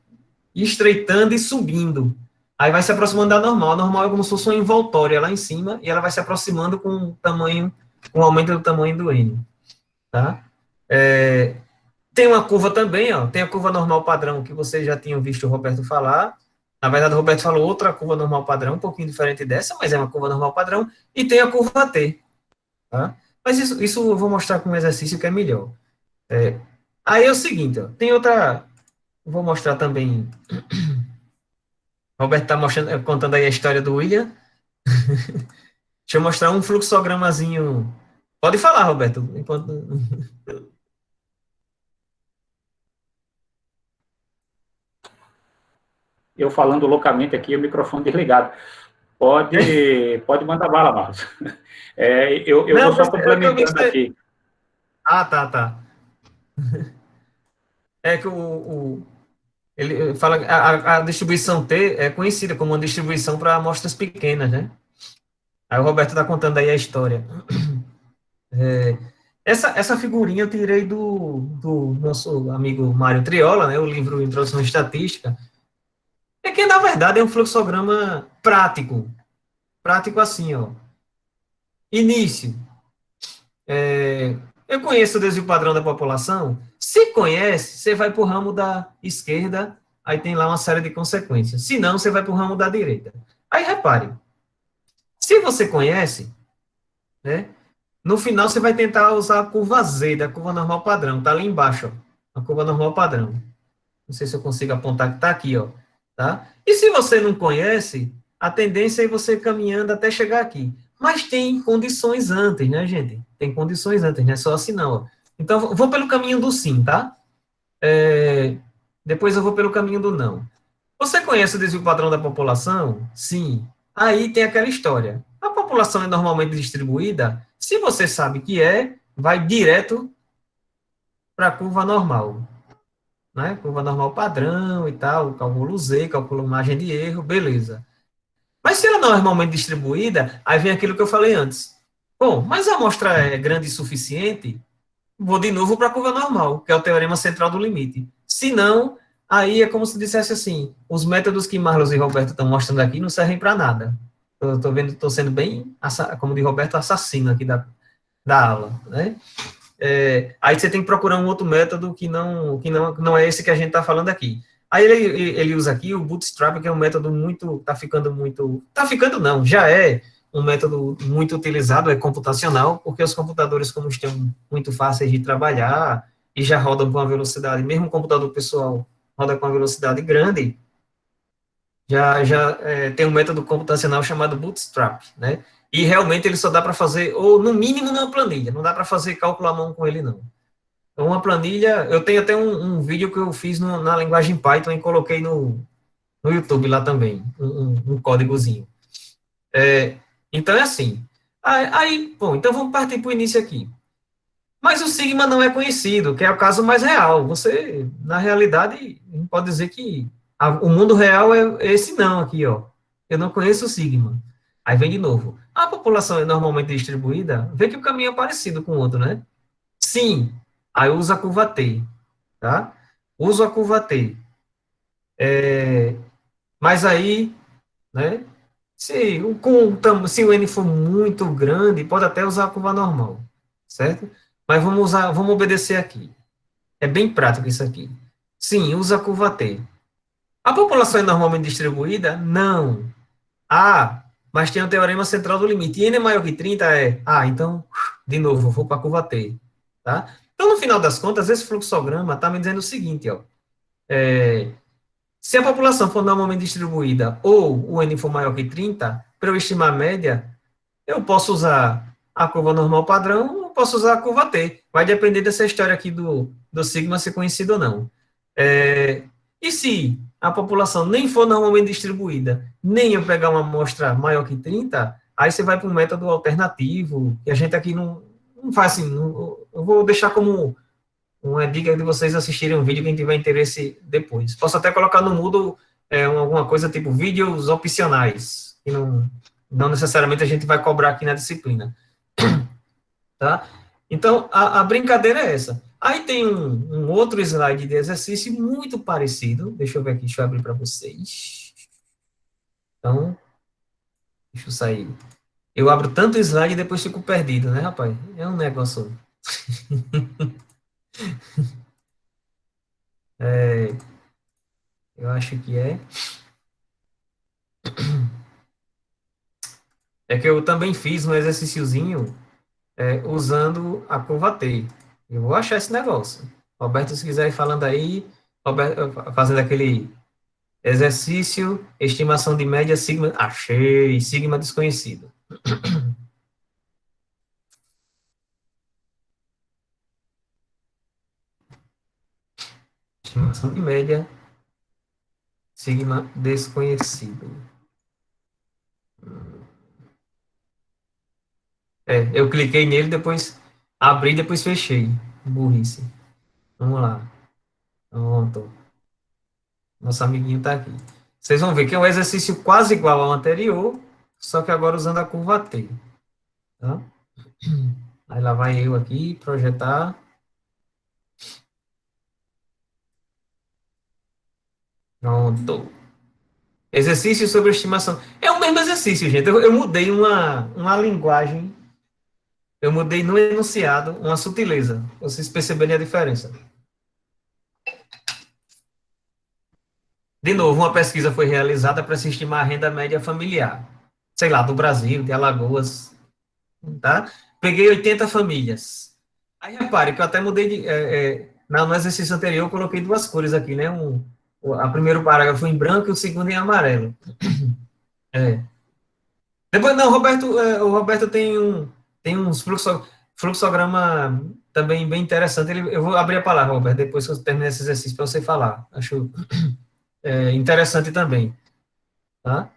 estreitando e subindo. Aí vai se aproximando da normal. A normal é como se fosse uma envoltória lá em cima, e ela vai se aproximando com o aumento do tamanho do N. Tá? Tem uma curva também, ó, tem a curva normal padrão, que vocês já tinham visto o Roberto falar. Na verdade, o Roberto falou outra curva normal padrão, um pouquinho diferente dessa, mas é uma curva normal padrão. E tem a curva T. Tá? Mas isso eu vou mostrar com um exercício que é melhor. Aí é o seguinte, ó, tem outra... Vou mostrar também... O Roberto está contando aí a história do William. Deixa eu mostrar um fluxogramazinho. Pode falar, Roberto. Eu falando loucamente aqui, o microfone desligado. Pode mandar bala, Marcos. Eu Não, vou só complementando aqui. Tá. É que ele fala que a distribuição T é conhecida como uma distribuição para amostras pequenas, né? Aí o Roberto está contando aí a história. Essa figurinha eu tirei do nosso amigo Mário Triola, né? O livro Introdução à Estatística. É que, na verdade, é um fluxograma prático. Prático assim, ó. Início. Eu conheço o desvio padrão da população. Se conhece, você vai para o ramo da esquerda, aí tem lá uma série de consequências. Se não, você vai para o ramo da direita. Aí, repare. Se você conhece, né? No final, você vai tentar usar a curva Z, da curva normal padrão. Está ali embaixo, ó. A curva normal padrão. Não sei se eu consigo apontar que está aqui, ó. Tá? E se você não conhece, a tendência é você caminhando até chegar aqui. Mas tem condições antes, né, gente? Tem condições antes, não é só assim, não. Ó. Então, vou pelo caminho do sim, tá? Depois eu vou pelo caminho do não. Você conhece o desvio padrão da população? Sim. Aí tem aquela história. A população é normalmente distribuída? Se você sabe que vai direto para a curva normal. Né? Curva normal padrão e tal, cálculo Z, cálculo margem de erro, beleza. Mas se ela não é normalmente distribuída, aí vem aquilo que eu falei antes. Bom, mas a amostra é grande o suficiente, vou de novo para a curva normal, que é o teorema central do limite. Se não, aí é como se dissesse assim, os métodos que Marlos e Roberto estão mostrando aqui não servem para nada. Eu estou sendo bem, como de Roberto, assassino aqui da aula, né? Aí você tem que procurar um outro método que não é esse que a gente está falando aqui. Aí ele usa aqui o Bootstrap, que é um método está ficando não, já é um método muito utilizado, é computacional, porque os computadores, como estão muito fáceis de trabalhar e já rodam com uma velocidade, mesmo o computador pessoal roda com uma velocidade grande, já tem um método computacional chamado Bootstrap, né? E realmente ele só dá para fazer, ou no mínimo numa planilha, não dá para fazer cálculo à mão com ele, não. Então, uma planilha, eu tenho até um vídeo que eu fiz na linguagem Python e coloquei no YouTube lá também, um códigozinho. Então, é assim. Aí, bom, então vamos partir para o início aqui. Mas o sigma não é conhecido, que é o caso mais real. Você, na realidade, pode dizer que o mundo real é esse não aqui, ó. Eu não conheço o sigma. Aí vem de novo. A população é normalmente distribuída, vê que o caminho é parecido com o outro, né? Sim. Aí usa a curva T, tá? Uso a curva T. Mas aí, né? Se o N for muito grande, pode até usar a curva normal, certo? Mas vamos obedecer aqui. É bem prático isso aqui. Sim, usa a curva T. A população é normalmente distribuída? Não. Mas tem o teorema central do limite. E N é maior que 30 então, de novo, vou para a curva T. Tá? Então, no final das contas, esse fluxograma está me dizendo o seguinte, ó. Se a população for normalmente distribuída ou o N for maior que 30, para eu estimar a média, eu posso usar a curva normal padrão ou posso usar a curva T. Vai depender dessa história aqui do sigma ser conhecido ou não. E se a população nem for normalmente distribuída, nem eu pegar uma amostra maior que 30, aí você vai para um método alternativo, que a gente aqui não faz assim, eu vou deixar como uma dica de vocês assistirem um vídeo, quem tiver interesse depois. Posso até colocar no Moodle alguma coisa tipo vídeos opcionais, que não necessariamente a gente vai cobrar aqui na disciplina. Tá? Então, a brincadeira é essa. Aí tem um outro slide de exercício muito parecido. Deixa eu ver aqui, deixa eu abrir para vocês. Então, deixa eu sair. Eu abro tanto slide e depois fico perdido, né, rapaz? É um negócio... eu acho que é... É que eu também fiz um exercíciozinho usando a curva T. Eu vou achar esse negócio. Roberto, se quiser ir falando aí, Roberto, fazendo aquele exercício, estimação de média, sigma, achei, sigma desconhecido. Estimação de média, sigma desconhecido. Eu cliquei nele, depois abri, depois fechei. Burrice. Vamos lá. Pronto. Nosso amiguinho está aqui. Vocês vão ver que é um exercício quase igual ao anterior, só que agora usando a curva T. Tá? Aí lá vai eu aqui, projetar. Pronto. Exercício sobre estimação. É o mesmo exercício, gente. Eu mudei uma linguagem. Eu mudei no enunciado uma sutileza. Vocês perceberem a diferença. De novo, uma pesquisa foi realizada para se estimar a renda média familiar. Sei lá, do Brasil, de Alagoas. Tá? Peguei 80 famílias. Aí repare que eu até mudei no exercício anterior eu coloquei duas cores aqui, né? A primeiro parágrafo em branco e o segundo em amarelo. Depois, não, o Roberto tem uns fluxograma também bem interessante. Eu vou abrir a palavra, Roberto, depois que eu terminar esse exercício para você falar. Acho interessante também. Tá?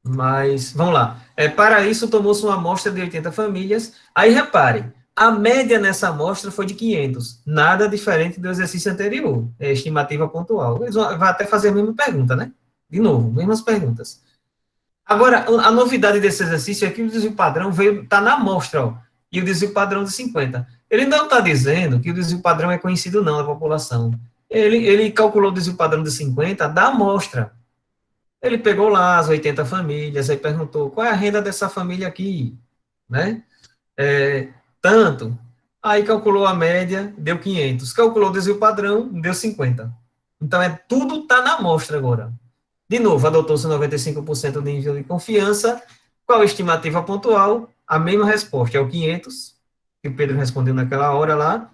Mas, vamos lá. Para isso, tomou-se uma amostra de 80 famílias. Aí, repare, a média nessa amostra foi de 500. Nada diferente do exercício anterior. Estimativa pontual. Eles vão até fazer a mesma pergunta, né? De novo, mesmas perguntas. Agora, a novidade desse exercício é que o desvio padrão está na amostra, ó, e o desvio padrão de 50. Ele não está dizendo que o desvio padrão é conhecido não na população. Ele calculou o desvio padrão de 50 da amostra. Ele pegou lá as 80 famílias, aí perguntou, qual é a renda dessa família aqui? Né? Tanto. Aí calculou a média, deu 500. Calculou o desvio padrão, deu 50. Então, tudo está na amostra agora. De novo, adotou-se 95% de nível de confiança. Qual a estimativa pontual? A mesma resposta, é o 500, que o Pedro respondeu naquela hora lá.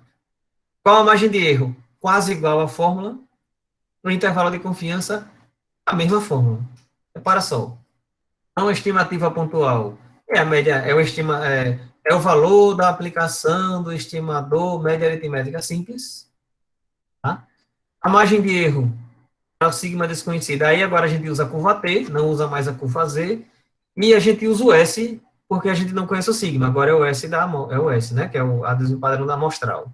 Qual a margem de erro? Quase igual à fórmula. No intervalo de confiança, a mesma fórmula. Repara só. Então, a estimativa pontual é a média, é o valor da aplicação do estimador média aritmética simples. Tá? A margem de erro é o sigma desconhecido. Aí agora a gente usa a curva T, não usa mais a curva Z, e a gente usa o S, porque a gente não conhece o sigma. Agora é o S, né? Que é o desvio padrão da amostral.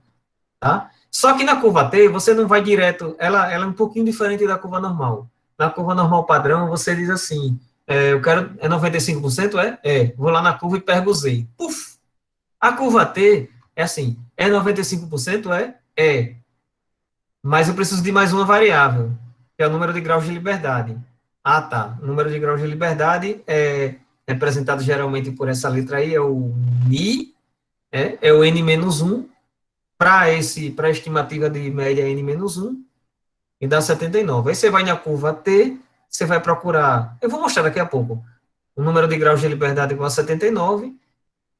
Tá? Só que na curva T, você não vai direto, ela é um pouquinho diferente da curva normal. Na curva normal padrão, você diz assim, eu quero, 95%? Vou lá na curva e pego o Z. Puf! A curva T é assim, 95%? Mas eu preciso de mais uma variável, que é o número de graus de liberdade. Ah, tá. O número de graus de liberdade é representado geralmente por essa letra aí, é o Ni, é o N-1, para a estimativa de média N-1, e dá 79. Aí você vai na curva T, você vai procurar, eu vou mostrar daqui a pouco, o número de graus de liberdade igual a 79,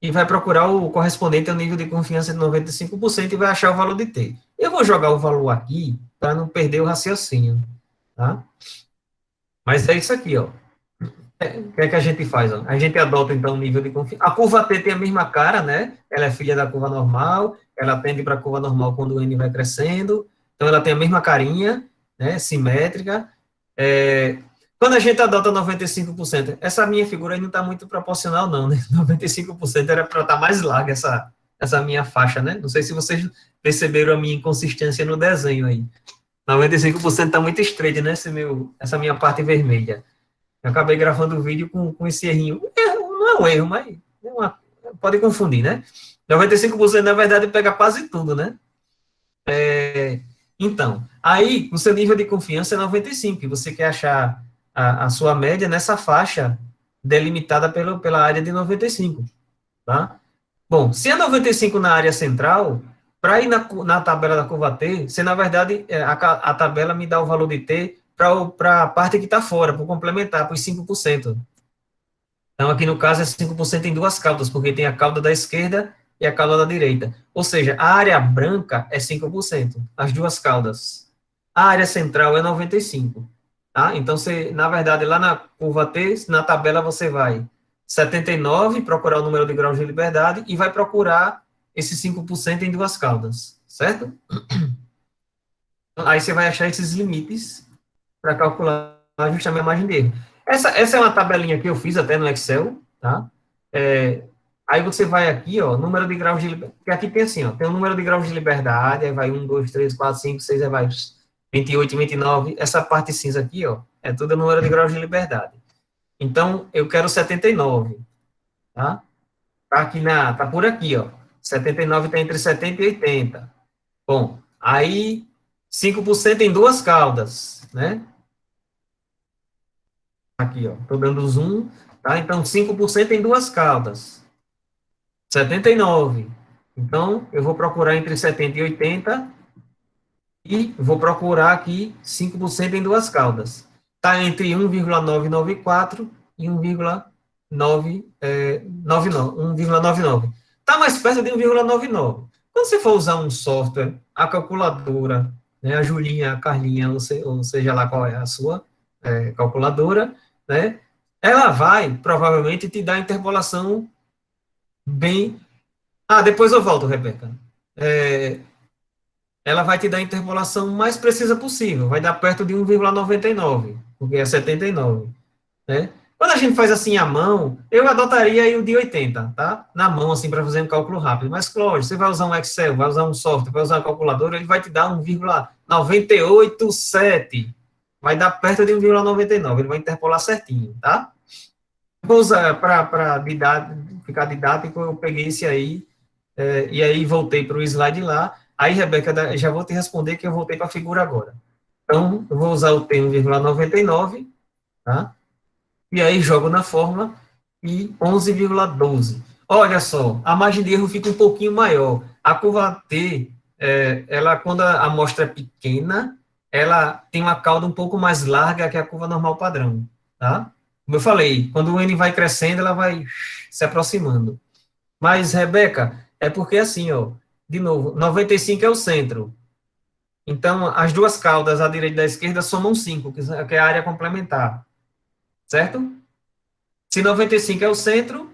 e vai procurar o correspondente ao nível de confiança de 95% e vai achar o valor de T. Eu vou jogar o valor aqui, para não perder o raciocínio, tá? Mas é isso aqui, ó. O que é que a gente faz? Ó? A gente adota, então, o nível de confiança. A curva T tem a mesma cara, né? Ela é filha da curva normal, ela tende para a curva normal quando o N vai crescendo, então ela tem a mesma carinha, né? Simétrica. Quando a gente adota 95%, essa minha figura aí não está muito proporcional, não, né? 95% era para estar mais larga essa minha faixa, né? Não sei se vocês perceberam a minha inconsistência no desenho aí. 95% está muito estreito, né? Essa minha parte vermelha. Eu acabei gravando o vídeo com esse errinho. Não é um erro, mas pode confundir, né? 95% na verdade pega quase tudo, né? Então, aí o seu nível de confiança é 95, e você quer achar a sua média nessa faixa delimitada pela área de 95, tá? Bom, se é 95 na área central, para ir na tabela da curva T, você, na verdade, a tabela me dá o valor de T para a parte que está fora, para complementar, para os 5%. Então, aqui no caso, é 5% em duas caudas, porque tem a cauda da esquerda e a cauda da direita. Ou seja, a área branca é 5%, as duas caudas. A área central é 95%. Tá? Então, você, na verdade, lá na curva T, na tabela, você vai 79, procurar o número de graus de liberdade, e vai procurar esses 5% em duas caudas, certo? Aí você vai achar esses limites para calcular justamente a margem de erro. Essa é uma tabelinha que eu fiz até no Excel, tá? Aí você vai aqui, ó, número de graus de liberdade, porque aqui tem assim, ó, tem o número de graus de liberdade, aí vai 1, 2, 3, 4, 5, 6, aí vai 28, 29, essa parte cinza aqui, ó, é tudo o número de graus de liberdade. Então, eu quero 79, tá? Tá por aqui, ó, 79 está entre 70 e 80. Bom, aí 5% em duas caudas, né? Aqui, ó, estou dando zoom, tá? Então, 5% em duas caudas. 79. Então, eu vou procurar entre 70 e 80 e vou procurar aqui 5% em duas caudas. Está entre 1,994 e 1,99. Está mais perto de 1,99. Quando você for usar um software, a calculadora, né, a Julinha, a Carlinha, ou seja lá qual é a sua calculadora, né, ela vai, provavelmente, te dar a interpolação bem... depois eu volto, Rebeca. Ela vai te dar a interpolação mais precisa possível, vai dar perto de 1,99, porque é 79, né? Quando a gente faz assim à mão, eu adotaria aí o de 80, tá? Na mão, assim, para fazer um cálculo rápido. Mas, claro, você vai usar um Excel, vai usar um software, vai usar uma calculadora, ele vai te dar 1,987. Vai dar perto de 1,99, ele vai interpolar certinho, tá? Vou usar para ficar didático, eu peguei esse aí, e aí voltei para o slide lá. Aí, Rebeca, já vou te responder que eu voltei para a figura agora. Então, eu vou usar o T1,99, tá? E aí jogo na fórmula e 11,12. Olha só, a margem de erro fica um pouquinho maior. A curva T, ela, quando a amostra é pequena, ela tem uma cauda um pouco mais larga que a curva normal padrão, tá? Como eu falei, quando o N vai crescendo, ela vai se aproximando. Mas, Rebeca, é porque assim, ó, de novo, 95 é o centro. Então, as duas caudas, a direita e a esquerda, somam 5, que é a área complementar, certo? Se 95 é o centro...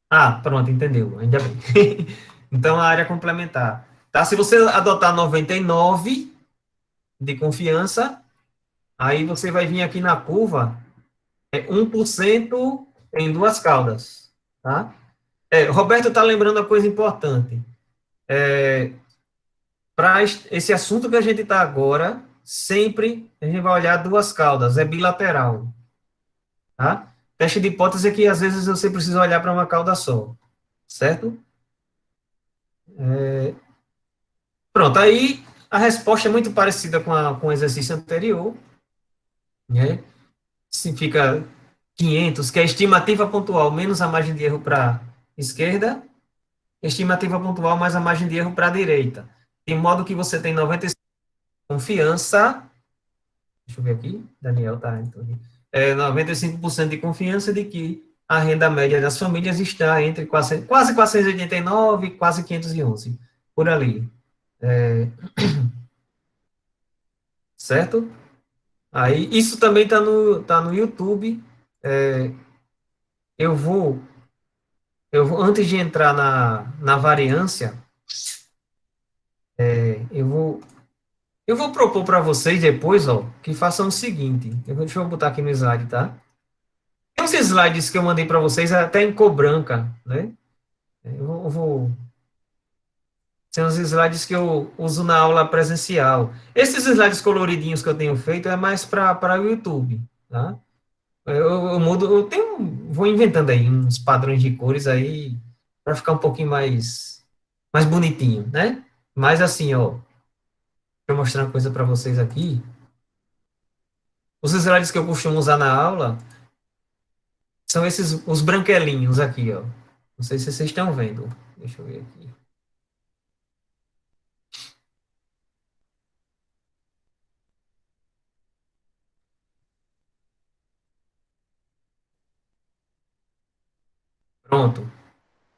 Ah, pronto, entendeu, ainda bem. Então, a área complementar. Tá? Se você adotar 99 de confiança, aí você vai vir aqui na curva, 1% em duas caudas, tá? Roberto está lembrando uma coisa importante. Para esse assunto que a gente está agora, sempre a gente vai olhar duas caudas, é bilateral, tá? Teste de hipótese é que às vezes você precisa olhar para uma cauda só, certo? Pronto, aí a resposta é muito parecida com o exercício anterior, né? Significa 500, que é a estimativa pontual menos a margem de erro para esquerda, estimativa pontual mais a margem de erro para a direita. De modo que você tem 95% de confiança, deixa eu ver aqui, Daniel está então, 95% de confiança de que a renda média das famílias está entre quase 489, quase 511, por ali. Certo? Aí, isso também tá no YouTube. É, eu vou, antes de entrar na variância, eu vou propor para vocês depois, ó, que façam o seguinte. Deixa eu botar aqui no slide, tá? Tem uns slides que eu mandei para vocês até em cor branca, né? São os slides que eu uso na aula presencial. Esses slides coloridinhos que eu tenho feito é mais para o YouTube, tá? Eu mudo, vou inventando aí uns padrões de cores aí para ficar um pouquinho mais bonitinho, né? Mas assim, ó, deixa eu mostrar uma coisa para vocês aqui. Os slides que eu costumo usar na aula são esses, os branquelinhos aqui, ó. Não sei se vocês estão vendo. Deixa eu ver aqui. Pronto.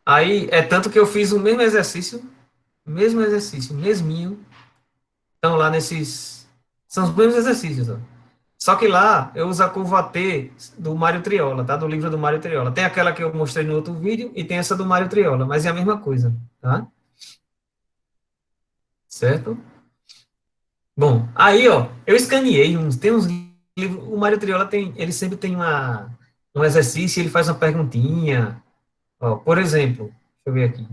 Aí, é tanto que eu fiz o mesmo exercício, mesminho. Estão lá nesses, são os mesmos exercícios, ó. Só que lá eu uso a curva T do Mário Triola, tá? Do livro do Mário Triola. Tem aquela que eu mostrei no outro vídeo e tem essa do Mário Triola, mas é a mesma coisa, tá? Certo? Bom, aí, ó, eu escaneei tem uns livros, o Mário Triola ele sempre tem um exercício, ele faz uma perguntinha, ó, por exemplo, deixa eu ver aqui.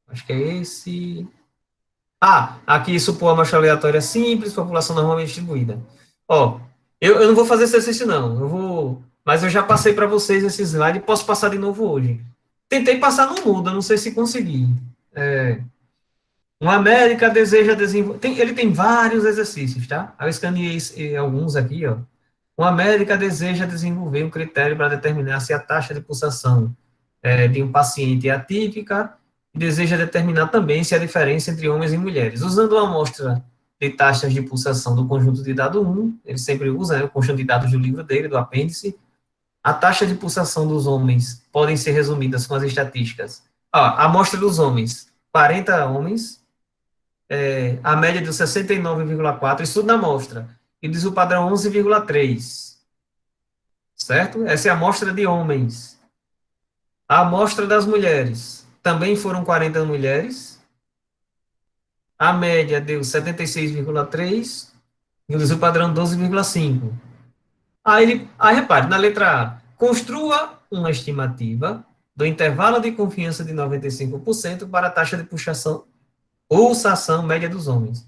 Acho que é esse. Ah, aqui supor a amostra aleatória simples, população normalmente distribuída. Ó, eu não vou fazer esse exercício, não. Mas eu já passei para vocês esse slide e posso passar de novo hoje. Tentei passar no mudo, não sei se consegui. Uma América deseja desenvolver. Ele tem vários exercícios, tá? Eu escaneei alguns aqui, ó. Uma América deseja desenvolver um critério para determinar se a taxa de pulsação de um paciente é atípica e deseja determinar também se há diferença entre homens e mulheres. Usando uma amostra de taxas de pulsação do conjunto de dados 1, ele sempre usa, né, o conjunto de dados do livro dele, do apêndice, a taxa de pulsação dos homens podem ser resumidas com as estatísticas. A amostra dos homens, 40 homens, a média de 69,4, estudo na amostra, e diz o padrão 11,3, certo? Essa é a amostra de homens. A amostra das mulheres, também foram 40 mulheres, a média deu 76,3, e diz o padrão 12,5. Aí repare, na letra A, construa uma estimativa do intervalo de confiança de 95% para a taxa de pulsação média dos homens.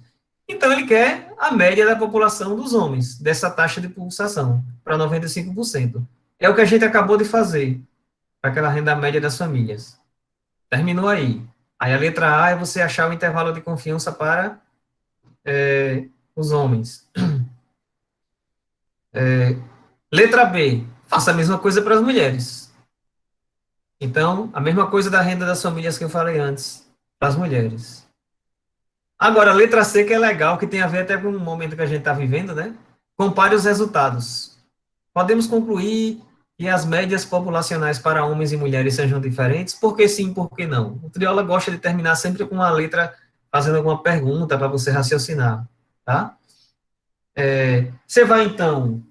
Então, ele quer a média da população dos homens, dessa taxa de pulsação, para 95%. É o que a gente acabou de fazer, para aquela renda média das famílias. Terminou aí. Aí a letra A é você achar o intervalo de confiança para os homens. Letra B, faça a mesma coisa para as mulheres. Então, a mesma coisa da renda das famílias que eu falei antes, para as mulheres. Agora, a letra C, que é legal, que tem a ver até com o momento que a gente está vivendo, né? Compare os resultados. Podemos concluir que as médias populacionais para homens e mulheres sejam diferentes? Por que sim, por que não? O Triola gosta de terminar sempre com uma letra fazendo alguma pergunta para você raciocinar, tá? Você vai, então...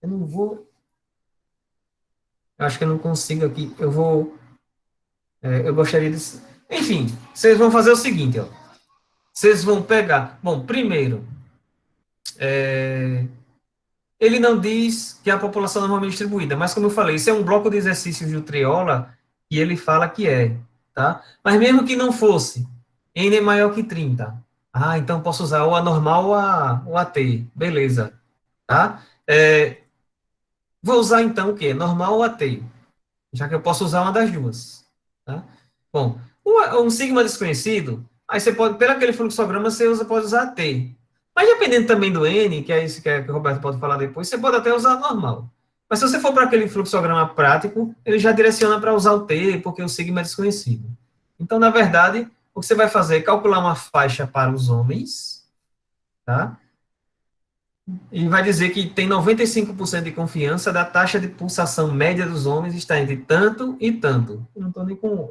Eu não vou... Eu acho que eu não consigo aqui. Eu vou... eu gostaria de... Enfim, vocês vão fazer o seguinte, ó. Vocês vão pegar... Bom, primeiro... ele não diz que a população é normalmente distribuída, mas como eu falei, isso é um bloco de exercícios do Triola e ele fala que é, tá? Mas mesmo que não fosse, N é maior que 30. Ah, então posso usar ou a normal ou a T, beleza, tá? Vou usar então o quê? Normal ou a T, já que eu posso usar uma das duas, tá? Bom, um sigma desconhecido, aí você pode, pelo aquele fluxograma, você pode usar a T. Mas dependendo também do N, que é isso que o Roberto pode falar depois, você pode até usar normal. Mas se você for para aquele fluxograma prático, ele já direciona para usar o T, porque o sigma é desconhecido. Então, na verdade, o que você vai fazer é calcular uma faixa para os homens, tá? E vai dizer que tem 95% de confiança da taxa de pulsação média dos homens está entre tanto e tanto. Eu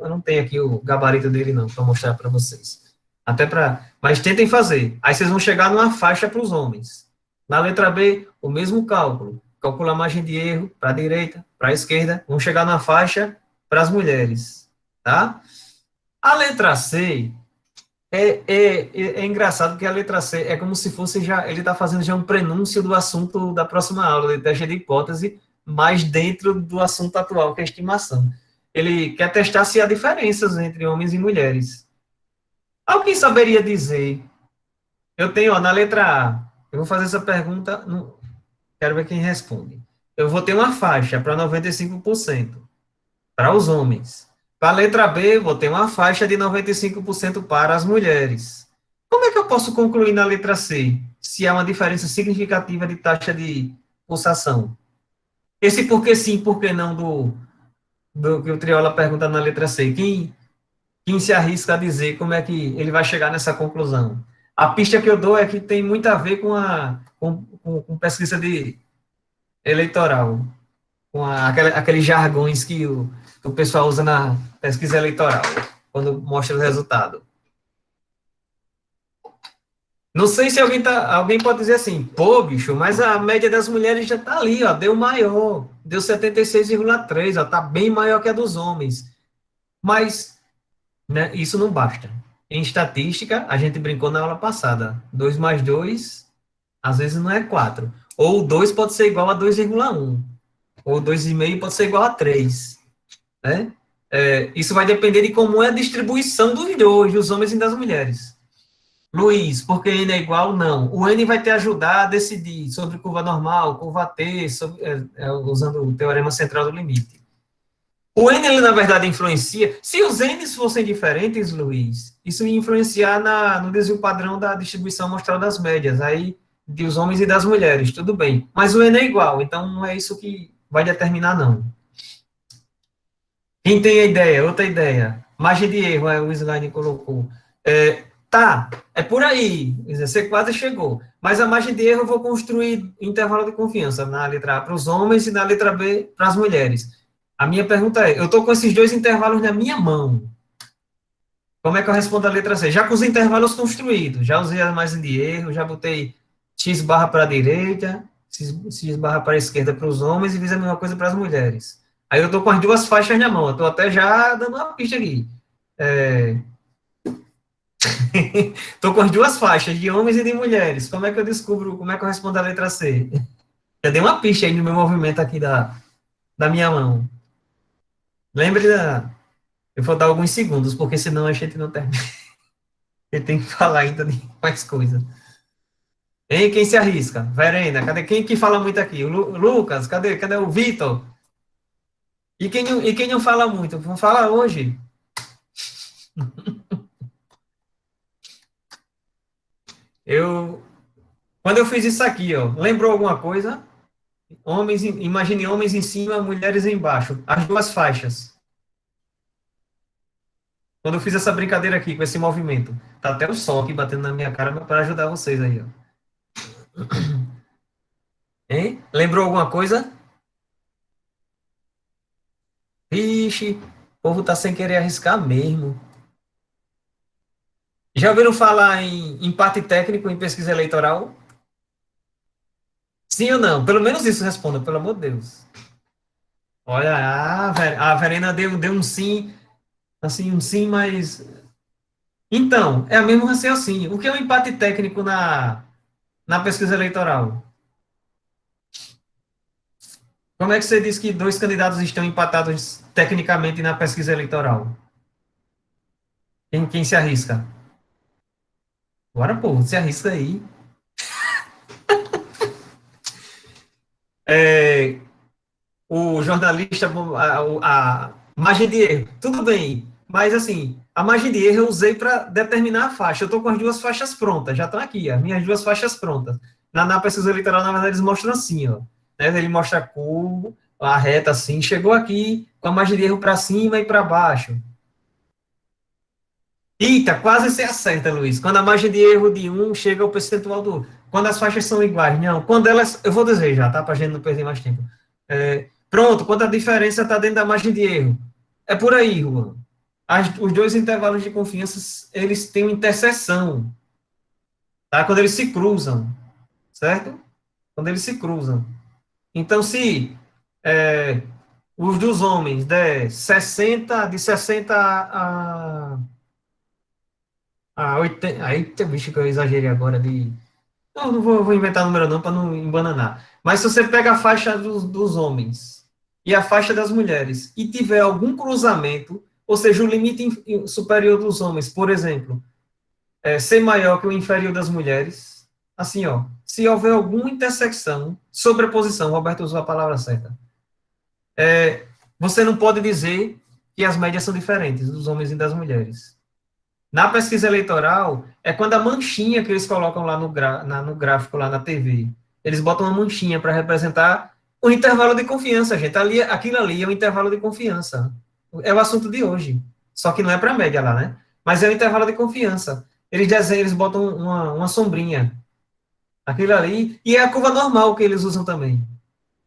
não tenho aqui o gabarito dele não, para mostrar para vocês. Mas tentem fazer. Aí vocês vão chegar numa faixa para os homens. Na letra B, o mesmo cálculo. Calcula a margem de erro para a direita, para a esquerda. Vão chegar na faixa para as mulheres, tá? A letra C é engraçado que a letra C é como se fosse já, ele está fazendo já um prenúncio do assunto da próxima aula, de teste de hipótese, mas dentro do assunto atual, que é a estimação. Ele quer testar se há diferenças entre homens e mulheres. Alguém saberia dizer? Eu tenho, ó, na letra A, eu vou fazer essa pergunta, quero ver quem responde. Eu vou ter uma faixa para 95% para os homens. Para a letra B, vou ter uma faixa de 95% para as mulheres. Como é que eu posso concluir na letra C, se há uma diferença significativa de taxa de pulsação? Esse por que sim, por que não do que o Triola pergunta na letra C? Quem se arrisca a dizer como é que ele vai chegar nessa conclusão? A pista que eu dou é que tem muito a ver com pesquisa de eleitoral, com aqueles jargões que o pessoal usa na pesquisa eleitoral, quando mostra o resultado. Não sei se alguém pode dizer assim, pô, bicho, mas a média das mulheres já está ali, ó, deu maior, deu 76,3, ó, tá bem maior que a dos homens. Mas, né, isso não basta. Em estatística, a gente brincou na aula passada, 2 mais 2, às vezes não é 4. Ou 2 pode ser igual a 2,1. Ou 2,5 pode ser igual a 3. Né? Isso vai depender de como é a distribuição dos dois, dos homens e das mulheres. Luiz, porque N é igual? Não. O N vai te ajudar a decidir sobre curva normal, curva T, usando o teorema central do limite. O N, ele, na verdade, influencia. Se os N's fossem diferentes, Luiz, isso ia influenciar no desvio padrão da distribuição amostral das médias, aí dos homens e das mulheres, tudo bem. Mas o N é igual, então não é isso que vai determinar, não. Quem tem a ideia? Outra ideia. Margem de erro, o slide colocou. Tá, é por aí. Você quase chegou. Mas a margem de erro eu vou construir intervalo de confiança na letra A para os homens e na letra B para as mulheres. A minha pergunta é, eu estou com esses dois intervalos na minha mão. Como é que eu respondo a letra C? Já com os intervalos construídos, já usei a margem de erro, já botei x barra para a direita, x barra para a esquerda para os homens e fiz a mesma coisa para as mulheres. Aí eu estou com as duas faixas na mão, eu estou até já dando uma pista aqui. Estou com as duas faixas, de homens e de mulheres. Como é que eu descubro, como é que eu respondo a letra C? Já dei uma pista aí no meu movimento aqui da minha mão. Lembre eu vou dar alguns segundos, porque senão a gente não termina. Eu tenho que falar ainda de mais coisa. Hein, quem se arrisca? Verena, cadê quem que fala muito aqui? O Lucas, cadê o Vitor? E quem não fala muito? Vamos falar hoje. Eu, quando eu fiz isso aqui, ó, lembrou alguma coisa? Imagine homens em cima, mulheres embaixo. As duas faixas. Quando eu fiz essa brincadeira aqui, com esse movimento. Tá até o sol aqui batendo na minha cara para ajudar vocês aí, ó. Hein? Lembrou alguma coisa? Vixe, o povo tá sem querer arriscar mesmo. Já ouviram falar em empate técnico em pesquisa eleitoral? Sim ou não? Pelo menos isso responda, pelo amor de Deus. Olha, a Verena deu um sim, assim, um sim, mas... Então, é o mesmo raciocínio. O que é um empate técnico na pesquisa eleitoral? Como é que você diz que dois candidatos estão empatados tecnicamente na pesquisa eleitoral? Quem se arrisca? Bora, pô, se arrisca aí. É, o jornalista, a margem de erro, tudo bem, mas assim, a margem de erro eu usei para determinar a faixa. Eu estou com as duas faixas prontas, já estão aqui, as minhas duas faixas prontas. Na pesquisa eleitoral, na verdade, eles mostram assim, ó. Né? Ele mostra a curva, a reta assim, chegou aqui com a margem de erro para cima e para baixo. Eita, quase você acerta, Luiz. Quando a margem de erro de um chega ao percentual do outro. Quando as faixas são iguais, não. Quando elas. Eu vou dizer já, tá? Para a gente não perder mais tempo. Pronto, quando a diferença está dentro da margem de erro. É por aí, Juan. Os dois intervalos de confiança, eles têm uma interseção. Tá? Quando eles se cruzam. Certo? Quando eles se cruzam. Então, se os dos homens der 60, de 60 a 80. Aí tem bicho que eu exagerei agora de. Não vou inventar número não para não embananar. Mas se você pega a faixa dos homens e a faixa das mulheres e tiver algum cruzamento, ou seja, o limite superior dos homens, por exemplo, ser maior que o inferior das mulheres, assim, ó, se houver alguma intersecção, sobreposição, Roberto usou a palavra certa, você não pode dizer que as médias são diferentes dos homens e das mulheres. Na pesquisa eleitoral, é quando a manchinha que eles colocam lá no gráfico, lá na TV, eles botam uma manchinha para representar o intervalo de confiança, gente. Aquilo ali é o intervalo de confiança. É o assunto de hoje. Só que não é para a média lá, né? Mas é o intervalo de confiança. Eles desenham, eles botam uma sombrinha. Aquilo ali. E é a curva normal que eles usam também,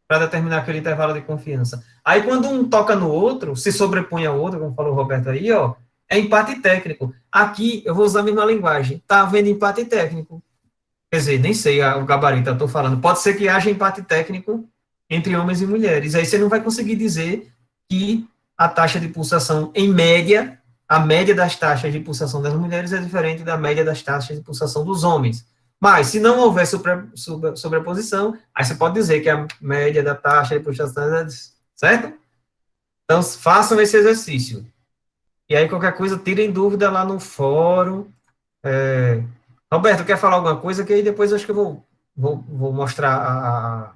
para determinar aquele intervalo de confiança. Aí, quando um toca no outro, se sobrepõe ao outro, como falou o Roberto aí, ó, é empate técnico. Aqui, eu vou usar a mesma linguagem. Está havendo empate técnico. Quer dizer, nem sei o gabarito, eu estou falando. Pode ser que haja empate técnico entre homens e mulheres. Aí você não vai conseguir dizer que a taxa de pulsação, em média, a média das taxas de pulsação das mulheres é diferente da média das taxas de pulsação dos homens. Mas, se não houver sobreposição, aí você pode dizer que a média da taxa de pulsação é certo? Então, façam esse exercício. E aí, qualquer coisa, tirem dúvida lá no fórum. Roberto, quer falar alguma coisa? Que aí depois eu acho que eu vou mostrar a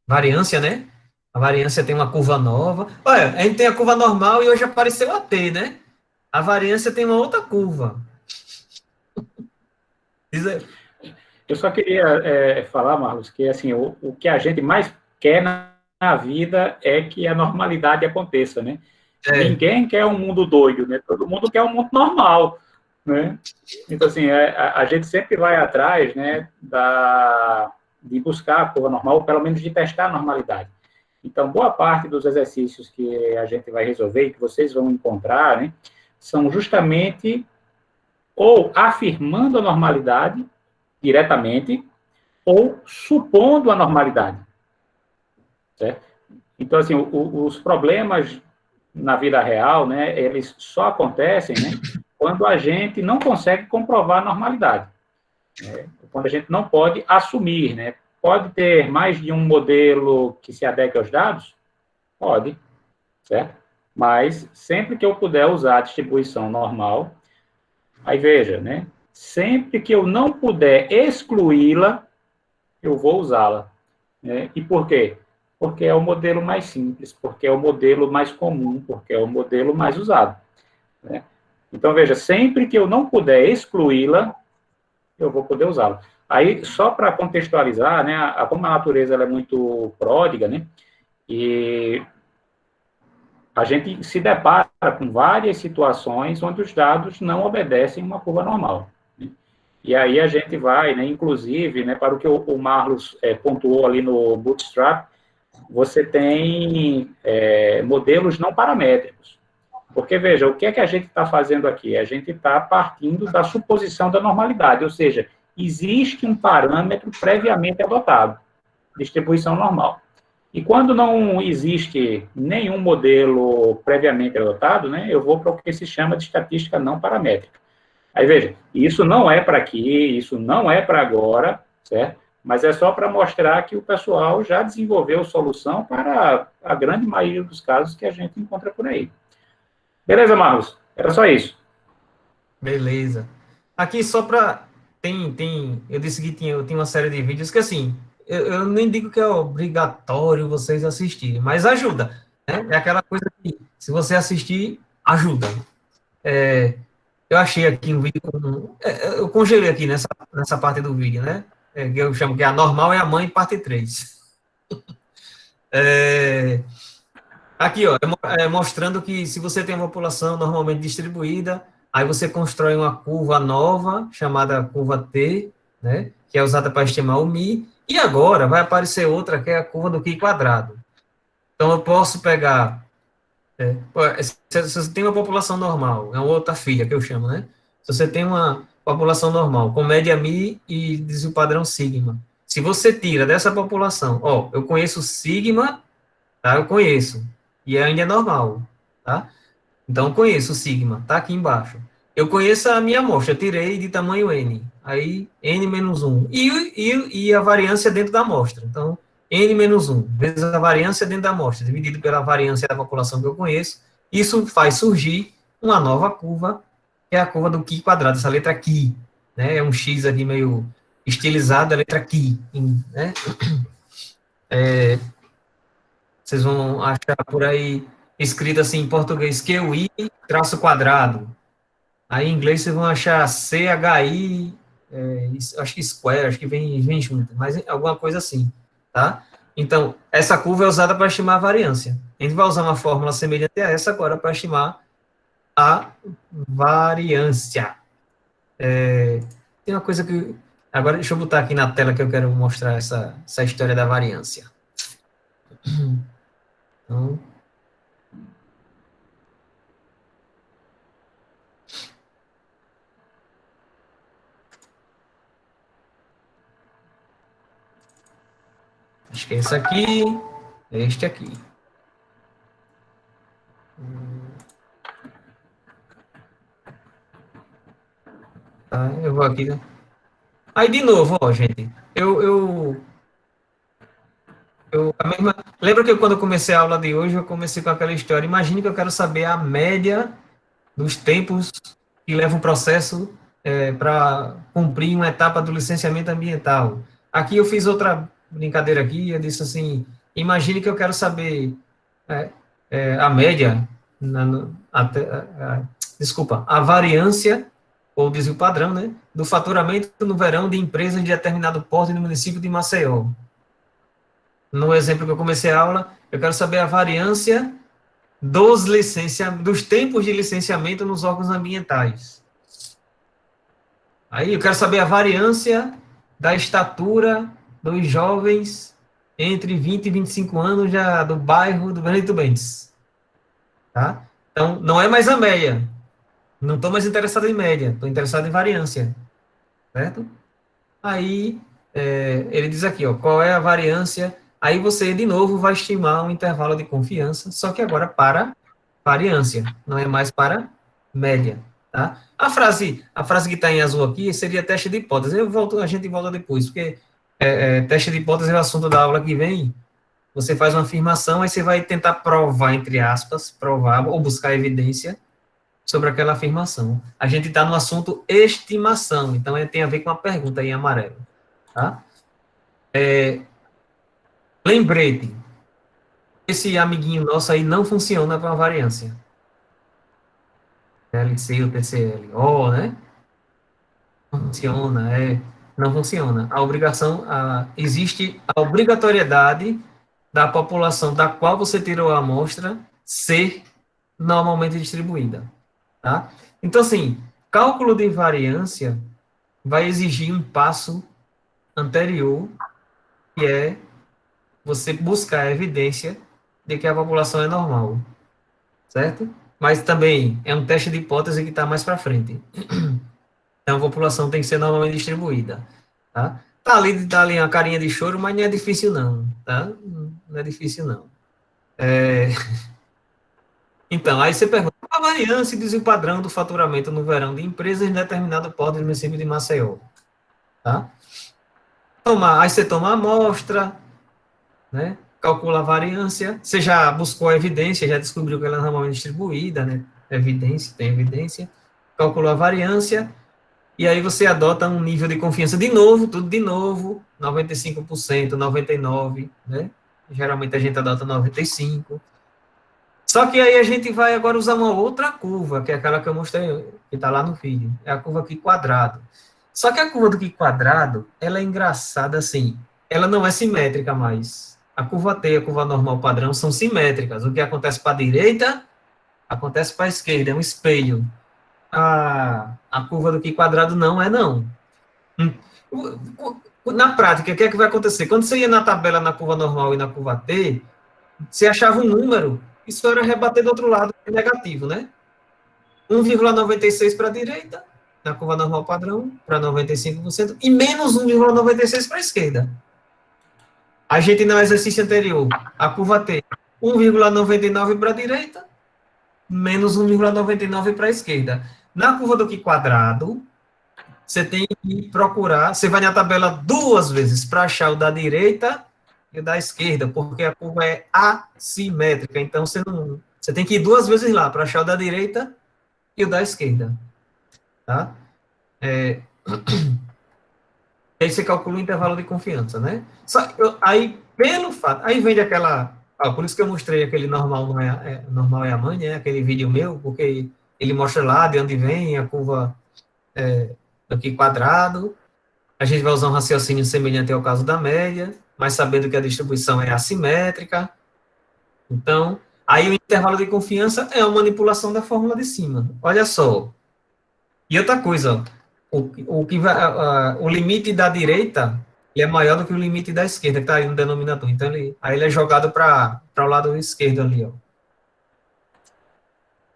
variância, né? A variância tem uma curva nova. Olha, a gente tem a curva normal e hoje apareceu a T, né? A variância tem uma outra curva. Eu só queria falar, Marlos, que assim, o que a gente mais quer na vida é que a normalidade aconteça, né? Ninguém quer um mundo doido, né? Todo mundo quer um mundo normal, né? Então, assim, a gente sempre vai atrás, né, de buscar a curva normal, ou pelo menos de testar a normalidade. Então, boa parte dos exercícios que a gente vai resolver e que vocês vão encontrar, né, são justamente ou afirmando a normalidade diretamente ou supondo a normalidade. Certo? Então, assim, os problemas na vida real, né, eles só acontecem, né, quando a gente não consegue comprovar a normalidade. Quando a gente não pode assumir, né? Pode ter mais de um modelo que se adeque aos dados? Pode, certo? Mas sempre que eu puder usar a distribuição normal, aí veja, né? Sempre que eu não puder excluí-la, eu vou usá-la. Né? E por quê? Porque é o modelo mais simples, porque é o modelo mais comum, porque é o modelo mais usado. Né? Então, veja, sempre que eu não puder excluí-la, eu vou poder usá-la. Aí, só para contextualizar, né, como a natureza ela é muito pródiga, né, e a gente se depara com várias situações onde os dados não obedecem uma curva normal. Né? E aí a gente vai, né, inclusive, né, para o que o Marlos pontuou ali no Bootstrap, você tem modelos não paramétricos. Porque, veja, o que é que a gente está fazendo aqui? A gente está partindo da suposição da normalidade, ou seja, existe um parâmetro previamente adotado, distribuição normal. E quando não existe nenhum modelo previamente adotado, né, eu vou para o que se chama de estatística não paramétrica. Aí, veja, isso não é para aqui, isso não é para agora, certo? Mas é só para mostrar que o pessoal já desenvolveu solução para a grande maioria dos casos que a gente encontra por aí. Beleza, Marcos? Era só isso. Beleza. Aqui só para eu disse que tinha uma série de vídeos que assim, eu nem digo que é obrigatório vocês assistirem, mas ajuda, né? É aquela coisa que se você assistir, ajuda. Eu achei aqui um vídeo, eu congelei aqui nessa parte do vídeo, né? Que eu chamo que a normal é a mãe, parte 3. Aqui, ó, mostrando que se você tem uma população normalmente distribuída, aí você constrói uma curva nova, chamada curva T, né, que é usada para estimar o Mi, e agora vai aparecer outra, que é a curva do Qi quadrado. Então, eu posso pegar, se você tem uma população normal, é uma outra filha que eu chamo, né? Se você tem uma população normal, com média Mi e desvio padrão sigma, se você tira dessa população, ó, eu conheço sigma, tá? Eu conheço. E ainda é normal, tá? Então, eu conheço o sigma, tá aqui embaixo. Eu conheço a minha amostra, eu tirei de tamanho N. Aí, N menos 1. E a variância dentro da amostra. Então, N menos 1, vezes a variância dentro da amostra, dividido pela variância da população que eu conheço. Isso faz surgir uma nova curva, que é a curva do Qi quadrado, essa letra Qi. Né? É um X aqui meio estilizado, a letra Qi. Né? Vocês vão achar por aí escrito assim em português QI traço quadrado. Aí em inglês vocês vão achar CHI, acho que square, acho que vem junto, mas alguma coisa assim, tá? Então, essa curva é usada para estimar a variância. A gente vai usar uma fórmula semelhante a essa agora para estimar a variância. Tem uma coisa que... Agora, deixa eu botar aqui na tela que eu quero mostrar essa história da variância. Então, acho que é esse aqui, este aqui. Tá, eu vou aqui. Aí, de novo, ó, gente, lembra que quando eu comecei a aula de hoje, eu comecei com aquela história, imagine que eu quero saber a média dos tempos que leva um processo para cumprir uma etapa do licenciamento ambiental. Aqui eu fiz outra brincadeira aqui, eu disse assim, imagine que eu quero saber a média, desculpa, a variância, ou desvio padrão, né, do faturamento no verão de empresas de determinado porte no município de Maceió. No exemplo que eu comecei a aula, eu quero saber a variância dos tempos de licenciamento nos órgãos ambientais. Aí eu quero saber a variância da estatura dos jovens entre 20 e 25 anos já do bairro do Benito Bentes. Tá? Então, não é mais a média. Não estou mais interessado em média, estou interessado em variância. Certo? Aí, ele diz aqui, ó, qual é a variância. Aí você, de novo, vai estimar um intervalo de confiança, só que agora para variância, não é mais para média. Tá? A frase que está em azul aqui seria teste de hipótese. A gente volta depois, porque teste de hipótese é o assunto da aula que vem. Você faz uma afirmação, aí você vai tentar provar, entre aspas, provar ou buscar evidência sobre aquela afirmação. A gente está no assunto estimação, então tem a ver com a pergunta aí em amarelo. Tá? Lembrete, esse amiguinho nosso aí não funciona para variância. LC ou TCL, né? Não funciona, não funciona. Existe a obrigatoriedade da população da qual você tirou a amostra ser normalmente distribuída, tá? Então, assim, cálculo de variância vai exigir um passo anterior, que é você buscar a evidência de que a população é normal, certo? Mas também é um teste de hipótese que está mais para frente. Então, a população tem que ser normalmente distribuída, tá? Tá ali uma carinha de choro, mas não é difícil não, tá? Não é difícil não. Então, aí você pergunta, a variância diz o padrão do faturamento no verão de empresas em determinado porte do município de Maceió, tá? Aí você toma a amostra, né? Calcula a variância, você já buscou a evidência, já descobriu que ela é normalmente distribuída, né? Tem evidência, calculou a variância, e aí você adota um nível de confiança de novo, tudo de novo, 95%, 99%, né? Geralmente a gente adota 95%. Só que aí a gente vai agora usar uma outra curva, que é aquela que eu mostrei, que está lá no vídeo. É a curva aqui quadrado. Só que a curva do Q quadrado, ela é engraçada assim. Ela não é simétrica mais. A curva T e a curva normal padrão são simétricas. O que acontece para a direita, acontece para a esquerda. É um espelho. A curva do Q quadrado não é, não. Na prática, o que é que vai acontecer? Quando você ia na tabela na curva normal e na curva T, você achava um número, isso era rebater do outro lado, negativo, né? 1,96 para a direita, na curva normal padrão, para 95%, e menos 1,96 para a esquerda. A gente, no exercício anterior, a curva T, 1,99 para a direita, menos 1,99 para a esquerda. Na curva do Q quadrado, você tem que procurar, você vai na tabela duas vezes para achar o da direita e o da esquerda, porque a curva é assimétrica, então você tem que ir duas vezes lá para achar o da direita e o da esquerda, tá? Aí você calcula o intervalo de confiança, né? Aí, pelo fato, aí vem aquela, por isso que eu mostrei aquele normal é a mãe, né? Aquele vídeo meu, porque ele mostra lá de onde vem a curva aqui quadrado. A gente vai usar um raciocínio semelhante ao caso da média, mas sabendo que a distribuição é assimétrica. Então, aí o intervalo de confiança é a manipulação da fórmula de cima. Olha só. E outra coisa, o limite da direita é maior do que o limite da esquerda, que está aí no denominador. Então, aí ele é jogado para o lado esquerdo ali, ó.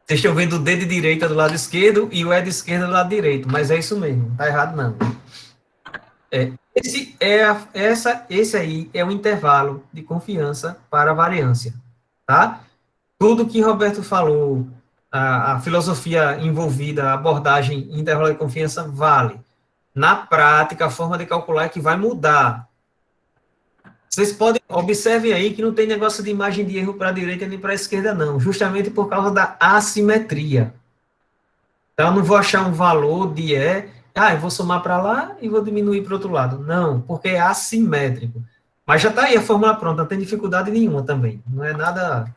Vocês estão vendo o D de direita do lado esquerdo e o E de esquerda do lado direito, mas é isso mesmo, não está errado não. Esse aí é o intervalo de confiança para a variância, tá? Tudo que Roberto falou, a filosofia envolvida, a abordagem intervalo de confiança vale. Na prática, a forma de calcular é que vai mudar. Vocês podem, observem aí que não tem negócio de margem de erro para a direita nem para a esquerda, não, justamente por causa da assimetria. Então, eu não vou achar um valor de eu vou somar para lá e vou diminuir para o outro lado. Não, porque é assimétrico. Mas já está aí a fórmula pronta, não tem dificuldade nenhuma também. Não é nada,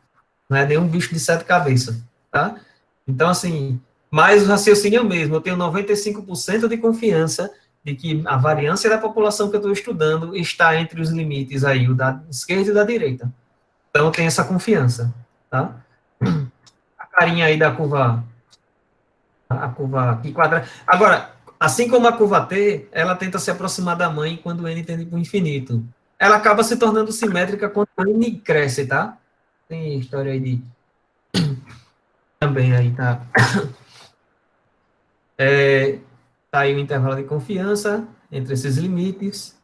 não é nenhum bicho de sete cabeças, tá? Então, assim, mas o raciocínio é o mesmo. Eu tenho 95% de confiança de que a variância da população que eu estou estudando está entre os limites aí, o da esquerda e o da direita. Então, eu tenho essa confiança, tá? A carinha aí da curva, a curva aqui quadrada. Agora, assim como a curva T, ela tenta se aproximar da mãe quando n tende para o infinito. Ela acaba se tornando simétrica quando n cresce, tá? Tem história aí de... Também aí, tá? Tá aí o intervalo de confiança entre esses limites.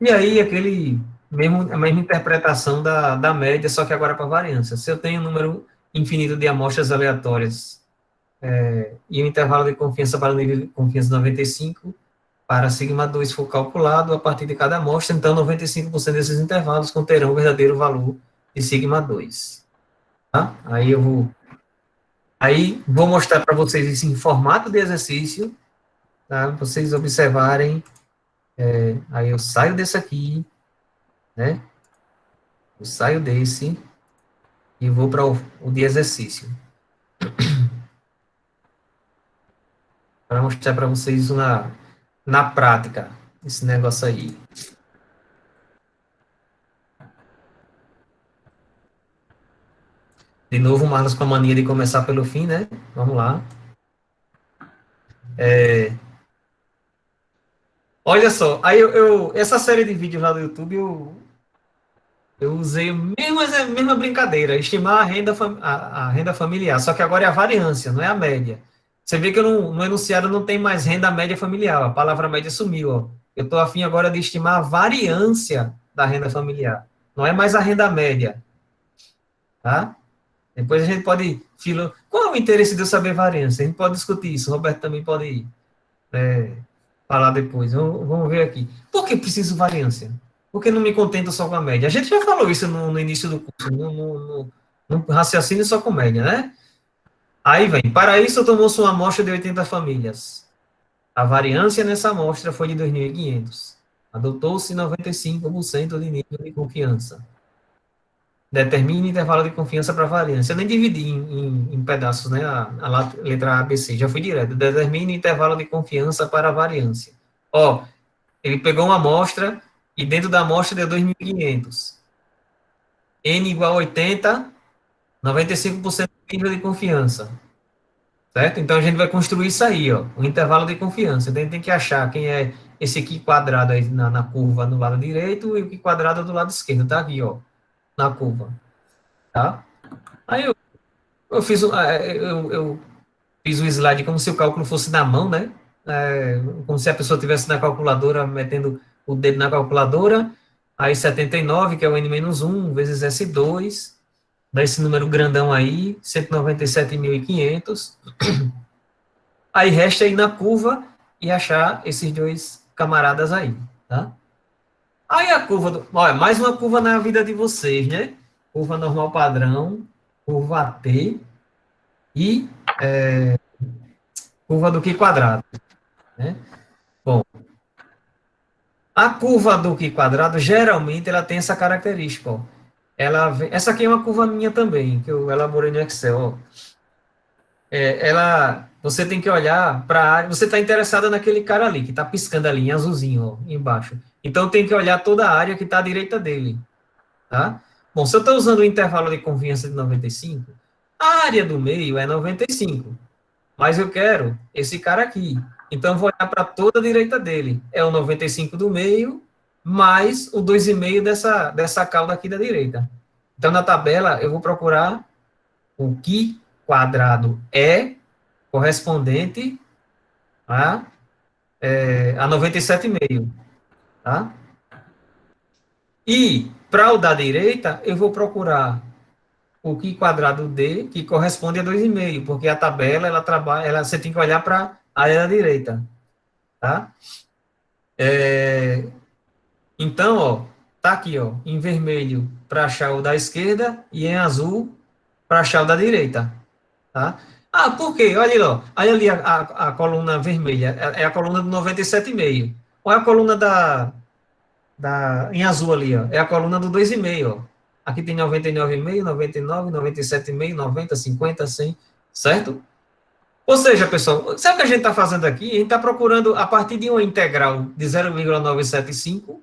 E aí, a mesma interpretação da média, só que agora para variância. Se eu tenho um número infinito de amostras aleatórias e o intervalo de confiança para o nível de confiança 95, para sigma 2 for calculado a partir de cada amostra, então 95% desses intervalos conterão o verdadeiro valor de sigma 2. Tá? Aí eu vou Aí, vou mostrar para vocês isso em formato de exercício, tá? Pra vocês observarem. Aí eu saio desse aqui, né? Eu saio desse e vou para o de exercício. Para mostrar para vocês isso na prática, esse negócio aí. De novo, o Marlos com a mania de começar pelo fim, né? Vamos lá. Olha só, aí essa série de vídeos lá do YouTube, eu usei a mesma brincadeira, estimar a renda familiar, só que agora é a variância, não é a média. Você vê que no enunciado não tem mais renda média familiar, a palavra média sumiu, ó. Eu estou afim agora de estimar a variância da renda familiar, não é mais a renda média, tá? Depois a gente pode... Qual é o interesse de eu saber variância? A gente pode discutir isso, o Roberto também pode falar depois. Vamos ver aqui. Por que preciso variância? Por que não me contento só com a média? A gente já falou isso no início do curso, no raciocínio só com média, né? Aí vem, para isso tomou-se uma amostra de 80 famílias. A variância nessa amostra foi de 2.500. Adotou-se 95% de nível de confiança. Determine intervalo de confiança para variância. Eu nem dividi em pedaços, né? A letra A, B, C. Já fui direto. Determine intervalo de confiança para a variância. Ó, ele pegou uma amostra e dentro da amostra deu 2.500. N igual a 80, 95% de nível de confiança. Certo? Então, a gente vai construir isso aí, ó. Um intervalo de confiança. Então, a gente tem que achar quem é esse aqui quadrado aí na curva no lado direito e o que quadrado do lado esquerdo. Tá aqui, ó. Na curva. Tá? Aí eu fiz o slide como se o cálculo fosse na mão, né? Como se a pessoa estivesse na calculadora, metendo o dedo na calculadora. Aí 79, que é o n-1, vezes S2, dá esse número grandão aí, 197.500. Aí resta ir na curva e achar esses dois camaradas aí, tá? Aí a curva, olha, mais uma curva na vida de vocês, né? Curva normal padrão, curva AT e curva do Q quadrado, né? Bom, a curva do Q quadrado, geralmente, ela tem essa característica, ó. Essa aqui é uma curva minha também, que eu elaborei no Excel, ó. Você tem que olhar para a área, você está interessada naquele cara ali, que está piscando ali, em azulzinho, ó, embaixo. Então, tem que olhar toda a área que está à direita dele, tá? Bom, se eu estou usando o intervalo de confiança de 95, a área do meio é 95, mas eu quero esse cara aqui. Então, eu vou olhar para toda a direita dele. É o 95 do meio, mais o 2,5 dessa cauda aqui da direita. Então, na tabela, eu vou procurar o Q quadrado é correspondente a 97,5, tá? E, para o da direita, eu vou procurar o Q quadrado D, que corresponde a 2,5, porque a tabela, você tem que olhar para a área da direita, tá? Então, ó, tá aqui, ó, em vermelho para achar o da esquerda e em azul para achar o da direita, tá? Ah, por quê? Olha ali, ó, olha ali a coluna vermelha, é a coluna do 97,5. Qual é a coluna em azul ali, ó? É a coluna do 2,5, ó. Aqui tem 99,5, 99, 97,5, 90, 50, 100, certo? Ou seja, pessoal, sabe o que a gente está fazendo aqui? A gente está procurando, a partir de uma integral de 0,975,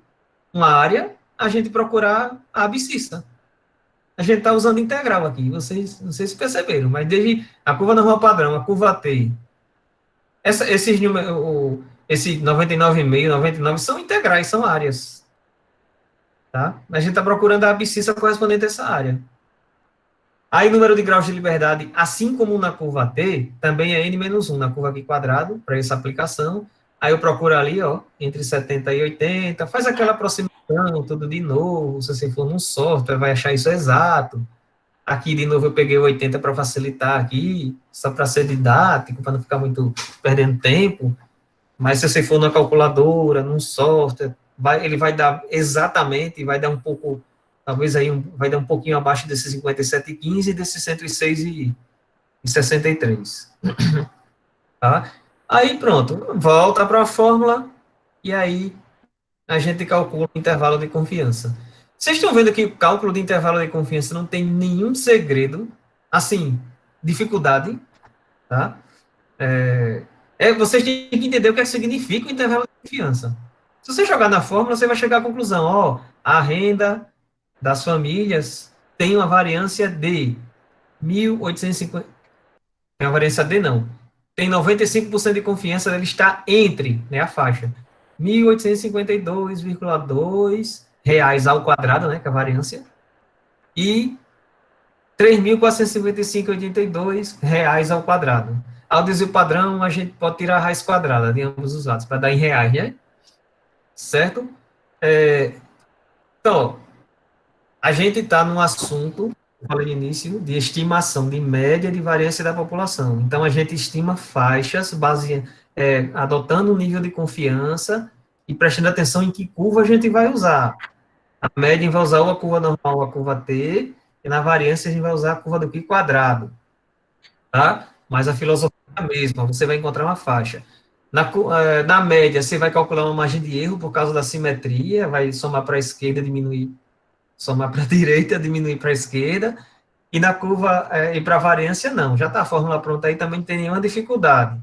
uma área, a gente procurar a abscissa. A gente está usando integral aqui, vocês não sei se perceberam, mas desde a curva normal padrão, a curva T, esses números, esse 99,5, 99 são integrais, são áreas. Tá? A gente está procurando a abscissa correspondente a essa área. Aí, número de graus de liberdade, assim como na curva T, também é n-1, na curva aqui quadrado, para essa aplicação. Aí eu procuro ali, ó, entre 70 e 80, faz aquela aproximação, tudo de novo, se você for num software, vai achar isso exato. Aqui, de novo, eu peguei o 80 para facilitar aqui, só para ser didático, para não ficar muito perdendo tempo. Mas se você for na calculadora, num software, ele vai dar exatamente, vai dar um pouco, talvez aí vai dar um pouquinho abaixo desses 57,15 e desses 106 e 63. Tá? Aí, pronto, volta para a fórmula, e aí a gente calcula o intervalo de confiança. Vocês estão vendo que o cálculo de intervalo de confiança não tem nenhum segredo, assim, dificuldade, tá? Vocês têm que entender o que significa o intervalo de confiança. Se você jogar na fórmula, você vai chegar à conclusão, ó, a renda das famílias tem uma variância de 1.850, tem uma variância D não, tem 95% de confiança dele estar entre, né, a faixa, 1.852,2 reais ao quadrado, né, que é a variância, e 3.455,82 reais ao quadrado. Ao desvio padrão, a gente pode tirar a raiz quadrada de ambos os lados, para dar em reais, né? Certo? Então, a gente está num assunto, falei no início, de estimação de média de variância da população. Então, a gente estima faixas, adotando um nível de confiança e prestando atenção em que curva a gente vai usar. A média a gente vai usar ou a curva normal ou a curva T, e na variância a gente vai usar a curva do π quadrado. Tá? Mas a filosofia é a mesma, você vai encontrar uma faixa. Na média, você vai calcular uma margem de erro por causa da simetria, vai somar para a esquerda, diminuir, somar para a direita, diminuir para a esquerda, e na curva, e para a variância, não. Já está a fórmula pronta aí, também não tem nenhuma dificuldade.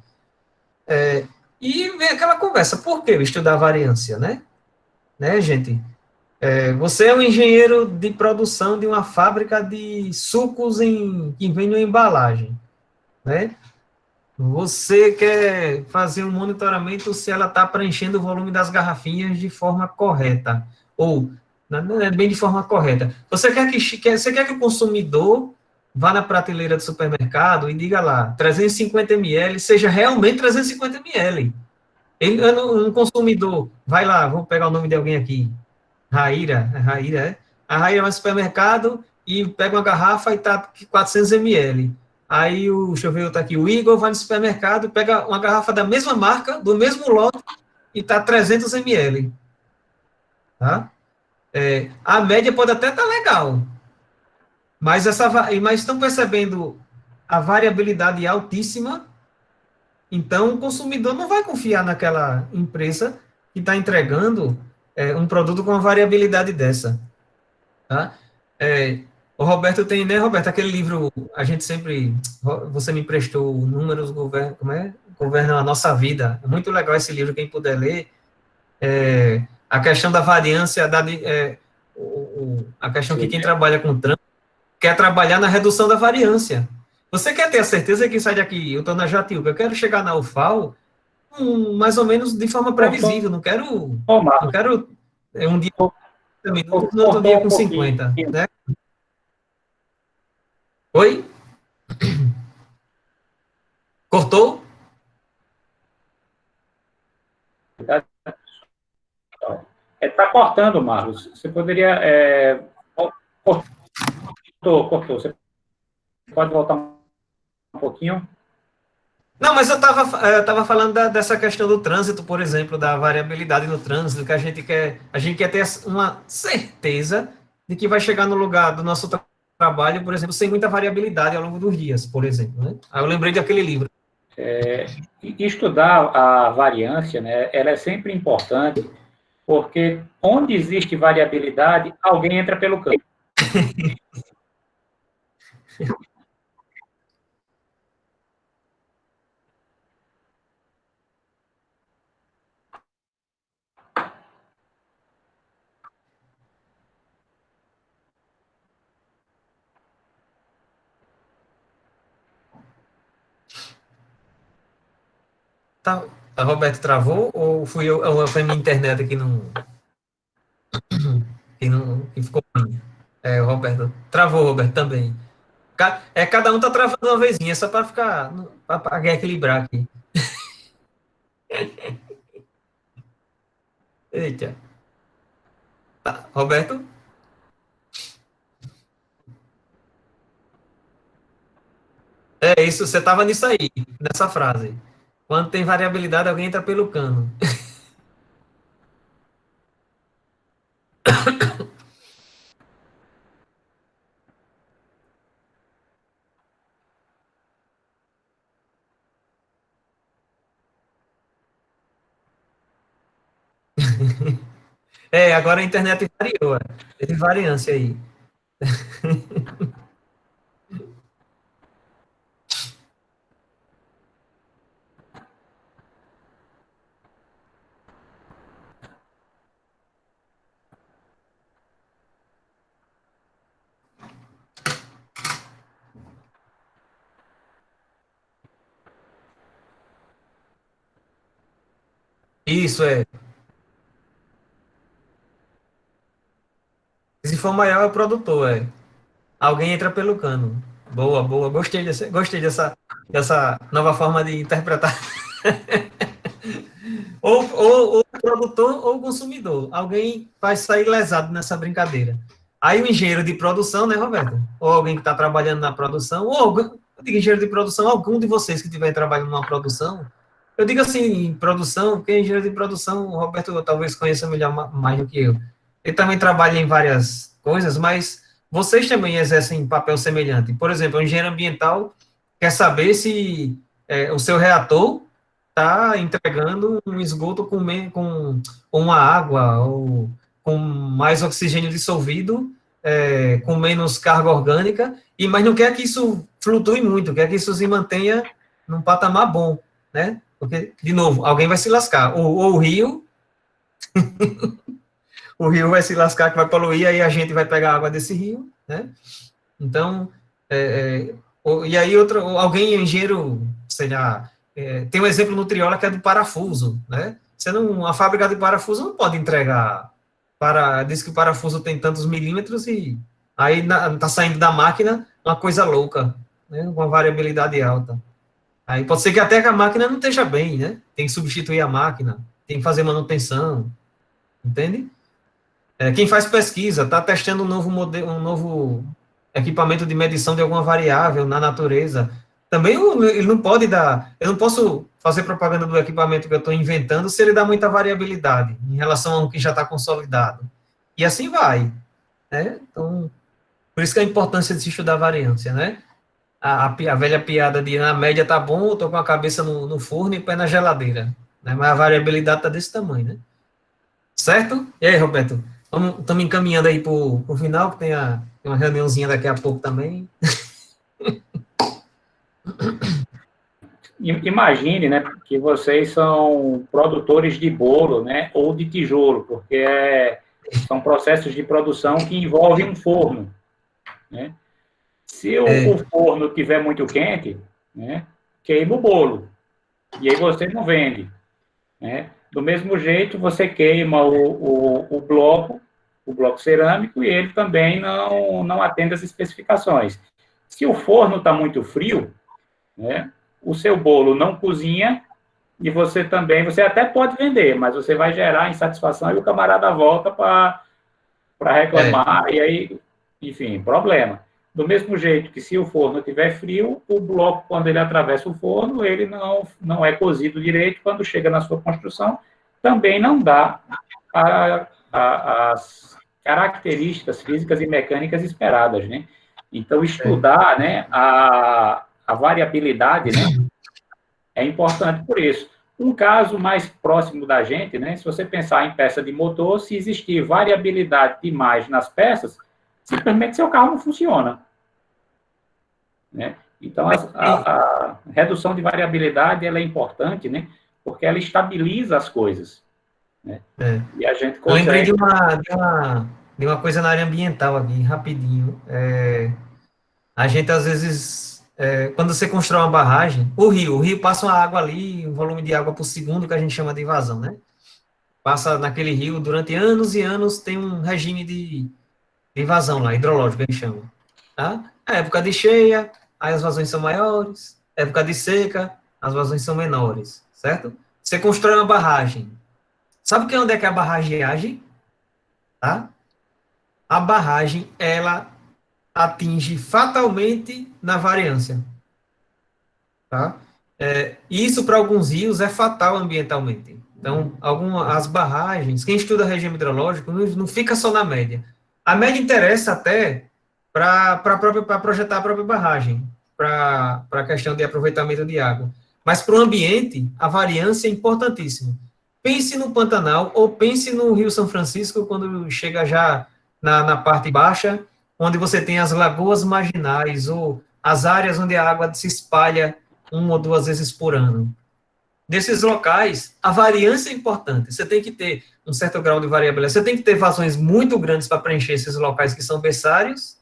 E vem aquela conversa, por que estudar a variância, né? Né, gente? Você é um engenheiro de produção de uma fábrica de sucos que vem em embalagem, né? Você quer fazer um monitoramento se ela está preenchendo o volume das garrafinhas de forma correta, ou não é bem de forma correta. Você quer que o consumidor vá na prateleira do supermercado e diga lá, 350 ml, seja realmente 350 ml. Um consumidor, vai lá, vou pegar o nome de alguém aqui, Raíra, é? A Raíra vai no supermercado e pega uma garrafa e tá 400 ml. Aí deixa eu ver, tá aqui, o Igor vai no supermercado, pega uma garrafa da mesma marca, do mesmo lote, e tá 300 ml. Tá? A média pode até estar legal, mas estão percebendo a variabilidade altíssima, então o consumidor não vai confiar naquela empresa que está entregando um produto com uma variabilidade dessa. Tá? O Roberto tem, né, Roberto, aquele livro, a gente sempre, você me emprestou Números Governam a Nossa Vida. É muito legal esse livro, quem puder ler. A questão da variância, a questão que quem trabalha com trânsito quer trabalhar na redução da variância. Você quer ter a certeza que sai daqui, eu estou na Jatiuca, eu quero chegar na UFAL mais ou menos de forma previsível, não quero, Marcos, não quero um dia com 30 minutos, no outro dia cortou um com pouquinho. 50, né? Oi? Cortou? Está cortando, Marcos. Você poderia. Cortou. Você pode voltar um pouquinho? Não, mas eu tava falando dessa questão do trânsito, por exemplo, da variabilidade no trânsito, que a gente quer ter uma certeza de que vai chegar no lugar do nosso trabalho, por exemplo, sem muita variabilidade ao longo dos dias, por exemplo, né? Aí eu lembrei daquele livro. Estudar a variância, né, ela é sempre importante, porque onde existe variabilidade, alguém entra pelo campo. Tá, a Roberto travou ou ou foi minha internet que ficou ruim? O Roberto travou, Roberto também. Cada um tá travando uma vezinha, só para ficar, para equilibrar aqui. Eita. Tá, Roberto? É isso, você tava nisso aí, nessa frase. Quando tem variabilidade, alguém entra pelo cano. Agora a internet variou, teve variância aí. Isso, Se for maior, é o produtor, Alguém entra pelo cano. Boa, boa. Dessa nova forma de interpretar. Ou o produtor ou o consumidor. Alguém vai sair lesado nessa brincadeira. Aí o engenheiro de produção, né, Roberto? Ou alguém que está trabalhando na produção, eu digo engenheiro de produção, algum de vocês que estiver trabalhando numa produção, eu digo assim, produção, porque engenheiro de produção, o Roberto talvez conheça melhor mais do que eu. Ele também trabalha em várias coisas, mas vocês também exercem papel semelhante. Por exemplo, o engenheiro ambiental quer saber se o seu reator está entregando um esgoto com uma água, ou com mais oxigênio dissolvido, com menos carga orgânica, mas não quer que isso flutue muito, quer que isso se mantenha num patamar bom, né? Porque, de novo, alguém vai se lascar. Ou o rio, o rio vai se lascar, que vai poluir, aí a gente vai pegar a água desse rio, né? Então, e aí alguém, engenheiro, sei lá, tem um exemplo no Triola que é do parafuso, né? A fábrica de parafuso não pode entregar, diz que o parafuso tem tantos milímetros e aí tá saindo da máquina uma coisa louca, né? Uma variabilidade alta. Aí pode ser que até que a máquina não esteja bem, né? Tem que substituir a máquina, tem que fazer manutenção, entende? Quem faz pesquisa está testando um novo equipamento de medição de alguma variável na natureza. Também ele não pode eu não posso fazer propaganda do equipamento que eu estou inventando se ele dá muita variabilidade em relação ao que já está consolidado. E assim vai, né? Então, por isso que a importância de se estudar variância, né? A velha piada de na média tá bom, eu tô com a cabeça no forno e o pé na geladeira, né? Mas a variabilidade tá desse tamanho, né? Certo? E aí, Roberto? Estamos encaminhando aí para o final, que tem uma reuniãozinha daqui a pouco também. Imagine, né, que vocês são produtores de bolo, né, ou de tijolo, porque são processos de produção que envolvem um forno, né? Se o forno estiver muito quente, né, queima o bolo, e aí você não vende, né? Do mesmo jeito, você queima o bloco cerâmico, e ele também não atende às especificações. Se o forno está muito frio, né, o seu bolo não cozinha, e você até pode vender, mas você vai gerar insatisfação e o camarada volta para reclamar, e aí, enfim, problema. Do mesmo jeito que se o forno estiver frio, o bloco, quando ele atravessa o forno, ele não é cozido direito, quando chega na sua construção, também não dá as características físicas e mecânicas esperadas, né? Então, estudar, né, a variabilidade, né, é importante por isso. Um caso mais próximo da gente, né, se você pensar em peça de motor, se existir variabilidade demais nas peças, simplesmente seu carro não funciona, né? Então, a redução de variabilidade ela é importante, né, porque ela estabiliza as coisas, né? E a gente consegue... Eu lembrei de uma coisa na área ambiental aqui, rapidinho. A gente, às vezes, quando você constrói uma barragem, o rio passa uma água ali, um volume de água por segundo, que a gente chama de vazão, né? Passa naquele rio durante anos e anos, tem um regime de vazão lá, hidrológico, a gente chama. Tá? Época de cheia, aí as vazões são maiores, época de seca, as vazões são menores, certo? Você constrói uma barragem. Sabe onde é que a barragem age? Tá? A barragem, ela atinge fatalmente na variância. Tá? Isso, para alguns rios, é fatal ambientalmente. Então, as barragens, quem estuda regime hidrológico, não fica só na média. A média interessa até para projetar a própria barragem, para a questão de aproveitamento de água. Mas para o ambiente, a variância é importantíssima. pense no Pantanal ou pense no Rio São Francisco, quando chega já na parte baixa, onde você tem as lagoas marginais ou as áreas onde a água se espalha 1 ou 2 vezes por ano. Desses locais, a variância é importante. Você tem que ter um certo grau de variabilidade. Você tem que ter vazões muito grandes para preencher esses locais que são berçários.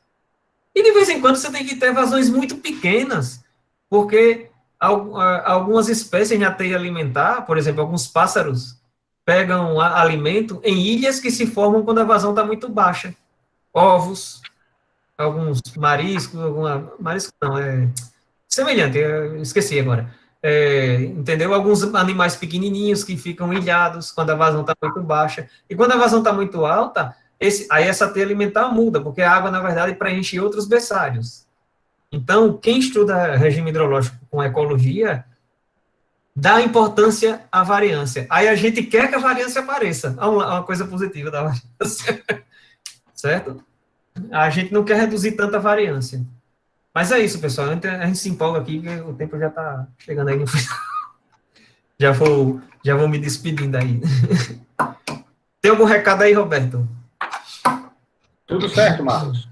E, de vez em quando, você tem que ter vazões muito pequenas, porque algumas espécies na teia alimentar, por exemplo, alguns pássaros, pegam alimento em ilhas que se formam quando a vazão está muito baixa. Ovos, alguns mariscos, marisco não, semelhante, eu esqueci agora. Entendeu? Alguns animais pequenininhos que ficam ilhados quando a vazão está muito baixa. E quando a vazão está muito alta, aí essa teia alimentar muda, porque a água, na verdade, preenche outros berçários. Então, quem estuda regime hidrológico com ecologia, dá importância à variância. Aí a gente quer que a variância apareça. É uma coisa positiva da variância. Certo? A gente não quer reduzir tanta variância. Mas é isso, pessoal. A gente se empolga aqui, porque o tempo já está chegando aí no final. Já vou me despedindo aí. Tem algum recado aí, Roberto? Tudo certo, Marcos.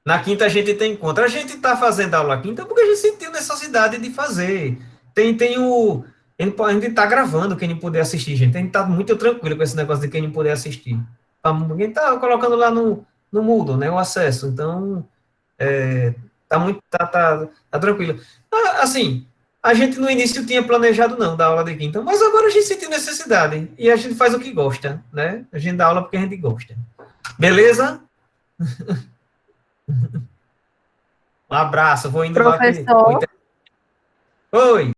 Na quinta a gente tem encontro. A gente está fazendo aula quinta porque a gente sentiu necessidade de fazer. A gente está gravando quem não puder assistir, gente. A gente está muito tranquilo com esse negócio de quem não puder assistir. A gente está colocando lá no Moodle, né, o acesso. Então, tá tranquilo. Assim, a gente no início tinha planejado não dar aula de quinta, mas agora a gente sentiu necessidade. E a gente faz o que gosta, né? A gente dá aula porque a gente gosta. Beleza? Um abraço, vou indo Professor. lá. Oi.